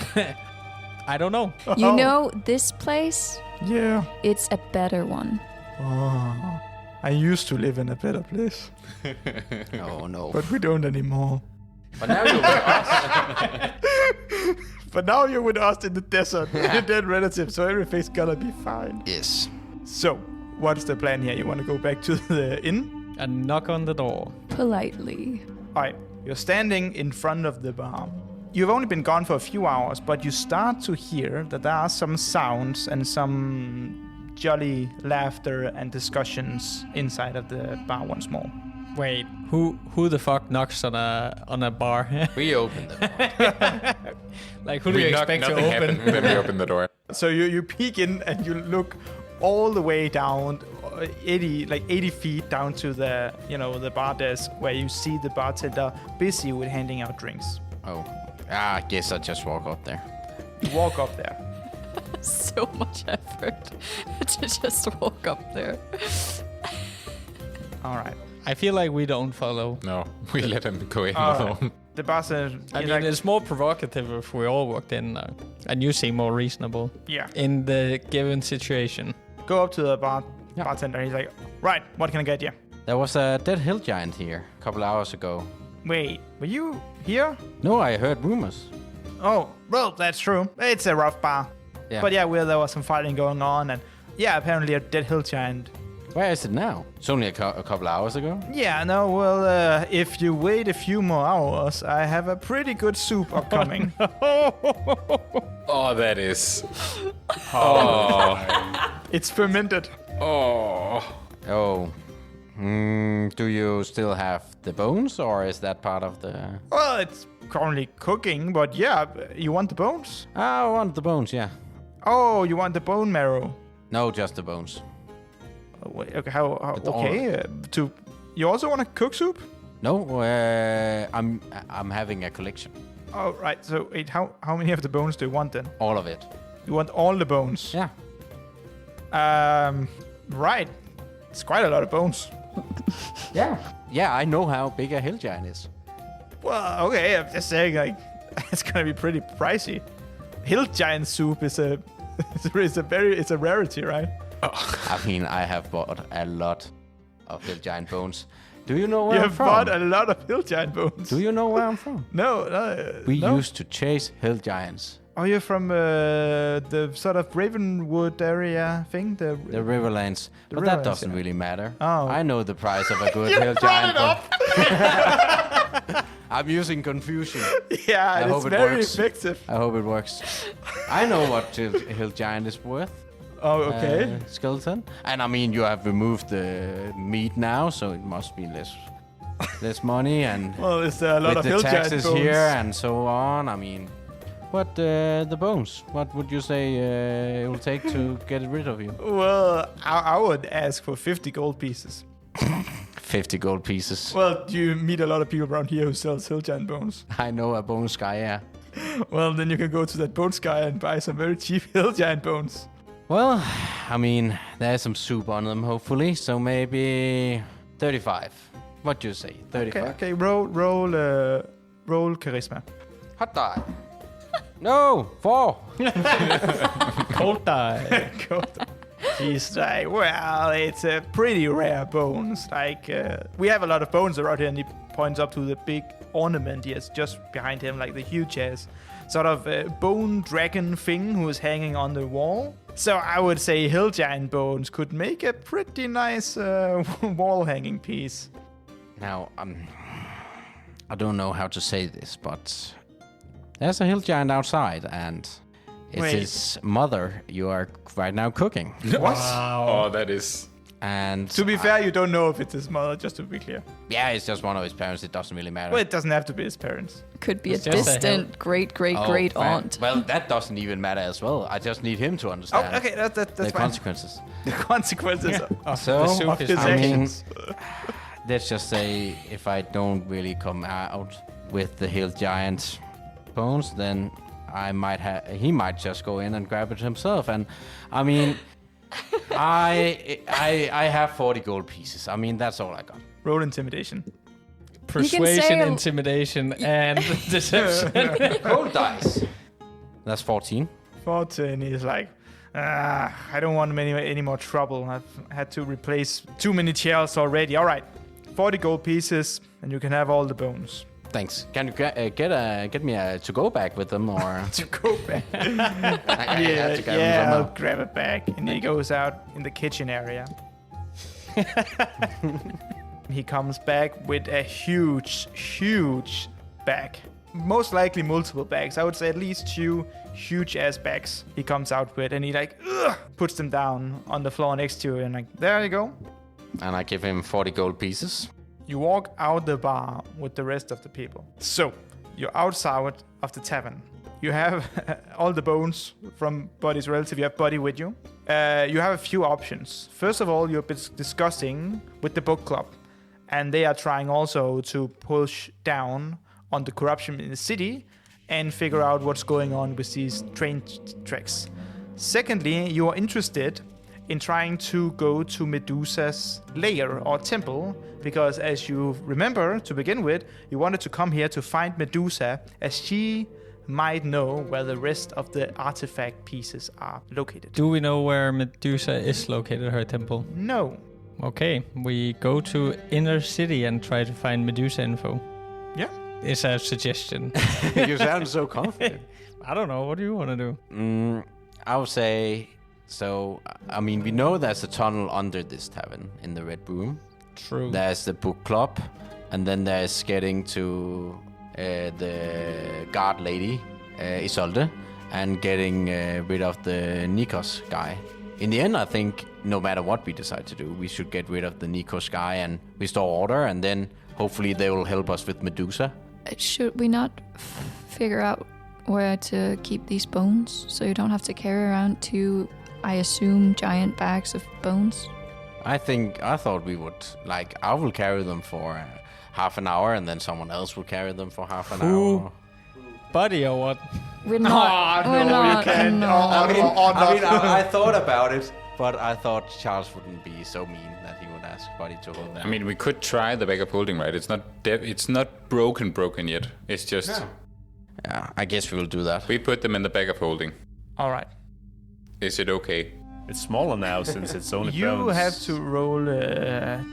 Speaker 2: I don't know.
Speaker 5: You
Speaker 1: Oh.
Speaker 5: know, this place,
Speaker 1: Yeah.
Speaker 5: it's a better one.
Speaker 1: Oh. I used to live in a better place,
Speaker 4: Oh, no.
Speaker 1: but we don't anymore.
Speaker 4: But now you're with us.
Speaker 1: But now you're with us in the desert, with a dead relative, so everything's gonna be fine.
Speaker 4: Yes.
Speaker 1: So, what's the plan here? You want to go back to the inn?
Speaker 2: And knock on the door.
Speaker 5: Politely.
Speaker 1: Alright, you're standing in front of the bar. You've only been gone for a few hours, but you start to hear that there are some sounds and some jolly laughter and discussions inside of the bar once more.
Speaker 2: Wait, who the fuck knocks on a bar?
Speaker 3: We open them.
Speaker 2: Like, who do you expect to
Speaker 3: nothing
Speaker 2: open?
Speaker 3: happened, then we open the door.
Speaker 1: So you peek in and you look all the way down 80 feet down to the the bar desk where you see the bartender busy with handing out drinks.
Speaker 4: Oh. I guess I'll just walk up there.
Speaker 1: You walk up there.
Speaker 5: So much effort to just walk up there.
Speaker 1: All right.
Speaker 2: I feel like we don't follow.
Speaker 3: No, we let him go in
Speaker 1: All right.
Speaker 3: alone.
Speaker 1: The bartender.
Speaker 2: I mean, it's more provocative if we all walked in now. And you seem more reasonable
Speaker 1: yeah.
Speaker 2: in the given situation.
Speaker 1: Go up to the bartender. He's like, right, what can I get you?
Speaker 4: There was a dead hill giant here a couple hours ago.
Speaker 1: Wait, were you here?
Speaker 4: No, I heard rumors.
Speaker 1: Oh, well, that's true. It's a rough bar.
Speaker 4: Yeah.
Speaker 1: But yeah, there was some fighting going on, and yeah, apparently a dead hill giant.
Speaker 4: Where is it now? It's only a couple hours ago.
Speaker 1: Yeah, no, well, if you wait a few more hours, I have a pretty good soup upcoming.
Speaker 3: Oh, that is. Oh.
Speaker 1: It's fermented.
Speaker 3: Oh.
Speaker 4: Oh. Do you still have the bones, or is that part of the...
Speaker 1: Well, it's currently cooking, but yeah, you want the bones?
Speaker 4: I want the bones, yeah.
Speaker 1: Oh, you want the bone marrow?
Speaker 4: No, just the bones.
Speaker 1: Oh, wait, okay, how
Speaker 4: It's all-
Speaker 1: okay, you also want to cook soup?
Speaker 4: No, I'm having a collection.
Speaker 1: Oh, right, so wait, how many of the bones do you want then?
Speaker 4: All of it.
Speaker 1: You want all the bones?
Speaker 4: Yeah.
Speaker 1: Right. It's quite a lot of bones.
Speaker 4: Yeah. Yeah, I know how big a hill giant is.
Speaker 1: Well, okay, I'm just saying, like, it's gonna be pretty pricey. Hill giant soup is a rarity, right?
Speaker 4: I mean, I have bought a lot of hill giant bones. Do you know where
Speaker 1: You
Speaker 4: I'm
Speaker 1: have
Speaker 4: from?
Speaker 1: bought a lot of hill giant bones.
Speaker 4: Do you know where I'm from?
Speaker 1: No,
Speaker 4: We
Speaker 1: no.
Speaker 4: used to chase hill giants.
Speaker 1: Oh, you're from the sort of Ravenwood area thing?
Speaker 4: The Riverlands.
Speaker 1: The
Speaker 4: But that
Speaker 1: Riverlands,
Speaker 4: doesn't
Speaker 1: yeah.
Speaker 4: really matter.
Speaker 1: Oh.
Speaker 4: I know the price of a good
Speaker 1: You
Speaker 4: hill
Speaker 1: brought
Speaker 4: giant.
Speaker 1: it up!
Speaker 4: I'm using confusion.
Speaker 1: Yeah,
Speaker 4: I
Speaker 1: and it's
Speaker 4: hope it
Speaker 1: very
Speaker 4: works.
Speaker 1: effective.
Speaker 4: I hope it works. I know what hill giant is worth.
Speaker 1: Oh, okay.
Speaker 4: Skeleton. And I mean, you have removed the meat now, so it must be less money and
Speaker 1: Well, is there a lot
Speaker 4: with
Speaker 1: of
Speaker 4: the
Speaker 1: hill giant
Speaker 4: taxes
Speaker 1: bones
Speaker 4: here and so on. I mean, what the bones? What would you say it will take to get rid of you?
Speaker 1: Well, I would ask for 50 gold pieces.
Speaker 4: 50 gold pieces.
Speaker 1: Well, do you meet a lot of people around here who sells hill giant bones?
Speaker 4: I know a bones guy, yeah.
Speaker 1: Well, then you can go to that bones guy and buy some very cheap hill giant bones.
Speaker 4: Well, I mean, there's some soup on them, hopefully. So maybe 35. What do you say? 35.
Speaker 1: Okay. Roll charisma.
Speaker 4: Hot die. No, 4.
Speaker 2: Cold die.
Speaker 1: He's like, well, it's a pretty rare bones. Like, we have a lot of bones around here, and he points up to the big ornament he has just behind him, like the huge ass sort of bone dragon thing who is hanging on the wall. So I would say hill giant bones could make a pretty nice wall hanging piece.
Speaker 4: Now, I don't know how to say this, but there's a hill giant outside, and it's
Speaker 1: Wait.
Speaker 4: his mother you are right now cooking.
Speaker 1: What?
Speaker 3: Oh, that is...
Speaker 4: And
Speaker 1: To be fair, you don't know if it's his mother, just to be clear.
Speaker 4: yeah, it's just one of his parents. It doesn't really matter.
Speaker 1: Well, it doesn't have to be his parents.
Speaker 5: Could be
Speaker 2: It's
Speaker 5: a
Speaker 2: just a
Speaker 5: distant great
Speaker 4: Oh,
Speaker 5: aunt.
Speaker 4: Well, that doesn't even matter as well. I just need him to understand
Speaker 1: Oh, okay, that's
Speaker 4: the
Speaker 1: fine.
Speaker 4: consequences.
Speaker 1: The consequences
Speaker 4: So,
Speaker 2: the soup
Speaker 1: of
Speaker 2: is
Speaker 1: his
Speaker 4: I mean,
Speaker 1: actions.
Speaker 4: let's just say if I don't really come out with the hill giant bones, then he might just go in and grab it himself. And I mean, I have 40 gold pieces. I mean, that's all I got.
Speaker 1: Roll intimidation.
Speaker 2: Persuasion,
Speaker 5: say-
Speaker 2: intimidation, and deception.
Speaker 4: Gold dice. That's 14.
Speaker 1: 14 is like, I don't want any more trouble. I've had to replace too many chairs already. All right, 40 gold pieces, and you can have all the bones.
Speaker 4: Thanks. Can you get me a to-go bag with them, or
Speaker 1: To go back.
Speaker 4: I have to grab them
Speaker 1: I'll
Speaker 4: somehow?
Speaker 1: grab it back. And he goes out in the kitchen area. He comes back with a huge bag. Most likely multiple bags. I would say at least 2 huge-ass bags he comes out with. And he puts them down on the floor next to you. And like, there you go.
Speaker 4: And I give him 40 gold pieces.
Speaker 1: You walk out the bar with the rest of the people. So, you're outside of the tavern. You have all the bones from Buddy's relative. You have Buddy with you. You have a few options. First of all, you're discussing with the book club. And they are trying also to push down on the corruption in the city and figure out what's going on with these train tracks. Secondly, you are interested in trying to go to Medusa's lair or temple, because as you remember to begin with, you wanted to come here to find Medusa, as she might know where the rest of the artifact pieces are located.
Speaker 2: Do we know where Medusa is located, her temple?
Speaker 1: No.
Speaker 2: Okay, we go to inner city and try to find Medusa info.
Speaker 1: Yeah.
Speaker 2: Is a suggestion.
Speaker 4: You sound so confident.
Speaker 2: I don't know. What do you want to do?
Speaker 4: I would say, so, I mean, we know there's a tunnel under this tavern in the Red Room.
Speaker 2: True.
Speaker 4: There's the book club, and then there's getting to the guard lady, Isolde, and getting rid of the Nikos guy. In the end, I think no matter what we decide to do, we should get rid of the Nikos guy and restore order, and then hopefully they will help us with Medusa.
Speaker 5: Should we not figure out where to keep these bones so you don't have to carry around 2, I assume, giant bags of bones?
Speaker 4: I thought we would, I will carry them for half an hour, and then someone else will carry them for half an hour.
Speaker 2: Buddy or what?
Speaker 5: We're not. we're not.
Speaker 1: can't.
Speaker 5: No.
Speaker 4: I thought about it, but I thought Charles wouldn't be so mean that he would ask Buddy to hold them.
Speaker 3: I mean, we could try the bag of holding, right? It's not broken yet. It's just...
Speaker 4: Yeah, I guess we will do that.
Speaker 3: We put them in the bag of holding.
Speaker 1: All right.
Speaker 3: Is it okay?
Speaker 6: It's smaller now since it's only
Speaker 1: You
Speaker 6: bones.
Speaker 1: have to roll,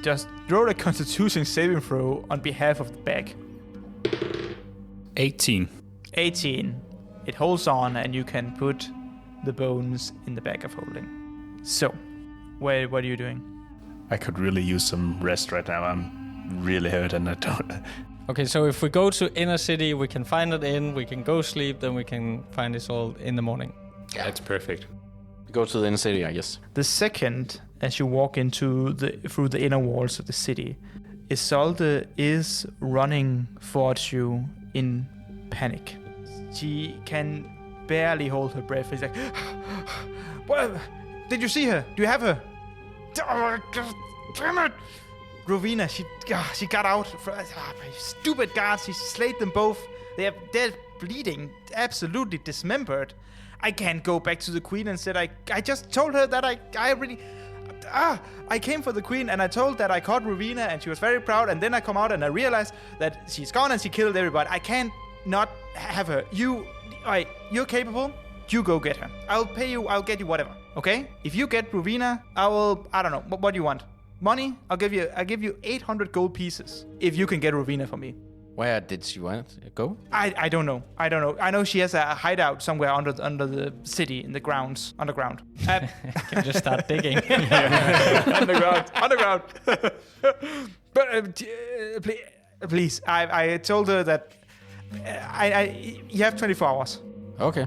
Speaker 1: just roll a constitution saving throw on behalf of the bag.
Speaker 3: 18.
Speaker 1: 18. It holds on, and you can put the bones in the bag of holding. So, what are you doing?
Speaker 6: I could really use some rest right now. I'm really hurt and I don't...
Speaker 2: Okay, so if we go to inner city, we can find it in, we can go sleep, then we can find this all in the morning.
Speaker 3: Yeah, that's perfect.
Speaker 4: Go to the inner city, I guess.
Speaker 1: The second, as you walk through the inner walls of the city, Isolde is running towards you in panic. She can barely hold her breath. She's like, "What? Did you see her? Do you have her?" Oh, God, damn it! Rowena, she got out. Stupid guards. She slayed them both. They're bleeding, absolutely dismembered. I can't go back to the queen and said I just told her that I came for the queen and I told that I caught Rowena and she was very proud, and then I come out and I realized that she's gone and she killed everybody. I can't not have her. You're capable. You go get her. I'll pay you. I'll get you whatever. Okay? If you get Rowena, I don't know. What do you want? Money? I'll give you 800 gold pieces if you can get Rowena for me.
Speaker 4: Where did she want to go?
Speaker 1: I don't know. I know she has a hideout somewhere under the city in the grounds, underground.
Speaker 2: Can just start digging.
Speaker 1: underground. But please, I told her that you have 24 hours.
Speaker 4: Okay.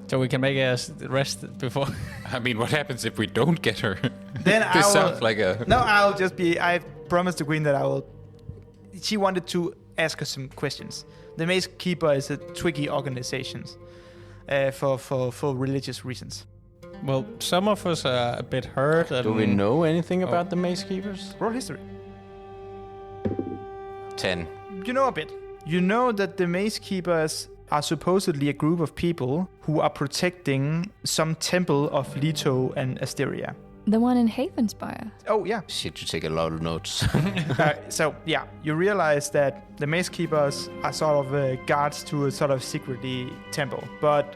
Speaker 2: So we can make a rest before.
Speaker 3: I mean, what happens if we don't get her?
Speaker 1: Then
Speaker 3: This sounds like a...
Speaker 1: No, I promised the queen that I will... She wanted to ask her some questions. The Maze Keeper is a tricky organization for religious reasons.
Speaker 2: Well, some of us are a bit hurt. And
Speaker 4: Do we know anything about the Maze Keepers?
Speaker 1: Roll history.
Speaker 4: 10.
Speaker 1: You know a bit. You know that the Maze Keepers are supposedly a group of people who are protecting some temple of Leto and Asteria.
Speaker 5: The one in Havenspire.
Speaker 1: Oh, yeah.
Speaker 4: Shit, you take a lot of notes.
Speaker 1: So, yeah, you realize that the Maze Keepers are sort of guards to a sort of secretly temple. But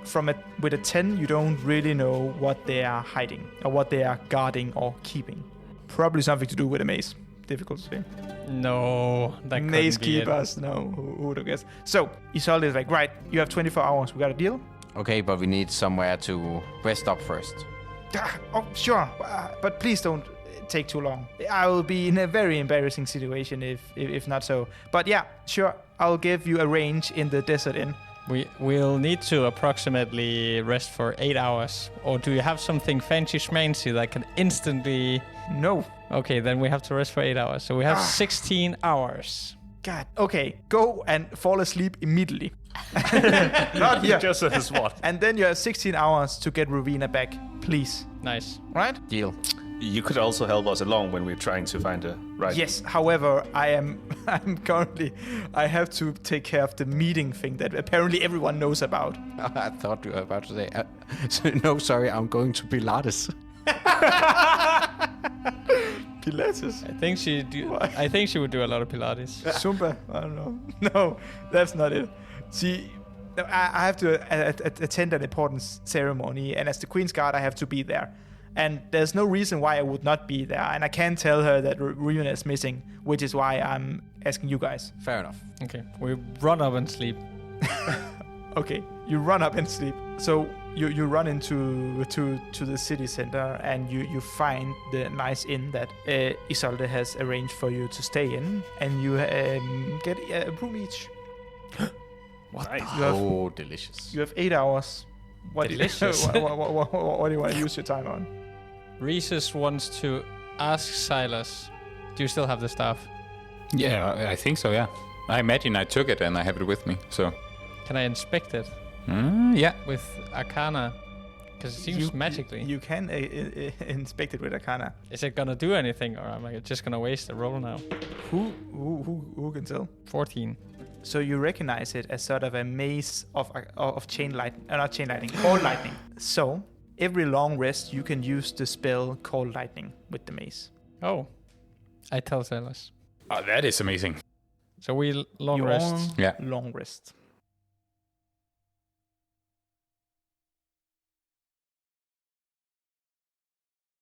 Speaker 1: with a 10, you don't really know what they are hiding or what they are guarding or keeping. Probably something to do with a maze. Difficult to say.
Speaker 2: No, that
Speaker 1: Maze
Speaker 2: couldn't be it.
Speaker 1: Keepers, no, who would have guessed? So, Isolde is like, right, you have 24 hours, we got a deal?
Speaker 4: Okay, but we need somewhere to rest up first.
Speaker 1: Oh, sure, but please don't take too long. I will be in a very embarrassing situation if not so. But yeah, sure, I'll give you a range in the desert inn.
Speaker 2: We'll need to approximately rest for 8 hours. Or do you have something fancy schmancy that can instantly...
Speaker 1: No.
Speaker 2: Okay, then we have to rest for 8 hours. So we have 16 hours.
Speaker 1: God. Okay, go and fall asleep immediately. Not here.
Speaker 6: Just as what?
Speaker 1: And then you have 16 hours to get Rowena back, please.
Speaker 2: Nice.
Speaker 1: Right?
Speaker 4: Deal.
Speaker 6: You could also help us along when we're trying to find her, right?
Speaker 1: Yes. However, I'm currently... I have to take care of the meeting thing that apparently everyone knows about.
Speaker 4: I thought you were about to say, no, sorry, I'm going to Pilates.
Speaker 1: Pilates?
Speaker 2: I think she would do a lot of Pilates.
Speaker 1: Zumba? I don't know. No, that's not it. See, I have to attend an important ceremony, and as the Queen's Guard, I have to be there. And there's no reason why I would not be there, and I can't tell her that Rowena is missing, which is why I'm asking you guys.
Speaker 4: Fair enough.
Speaker 2: Okay, we run up and sleep.
Speaker 1: Okay, you run up and sleep. So you run into the city center, and you find the nice inn that Isolde has arranged for you to stay in, and you get a room each.
Speaker 6: What?
Speaker 4: Oh, delicious.
Speaker 1: You have 8 hours.
Speaker 2: Delicious.
Speaker 1: What do you want to use your time on?
Speaker 2: Rhesus wants to ask Silas, do you still have the staff?
Speaker 3: Yeah, I think so, yeah. I imagine I took it and I have it with me, so...
Speaker 2: Can I inspect it
Speaker 3: Yeah.
Speaker 2: with Arcana? Because it seems magically.
Speaker 1: You can inspect it with Arcana.
Speaker 2: Is it gonna do anything, or am I just gonna waste a roll now?
Speaker 1: Who can tell?
Speaker 2: 14.
Speaker 1: So you recognize it as sort of a maze of chain lightning, not chain lightning, cold lightning. So every long rest, you can use the spell cold lightning with the maze.
Speaker 2: Oh, I tell Silas.
Speaker 3: Oh, that is amazing.
Speaker 2: So we long
Speaker 1: Your
Speaker 2: rest.
Speaker 1: own
Speaker 3: Yeah.
Speaker 1: long rest.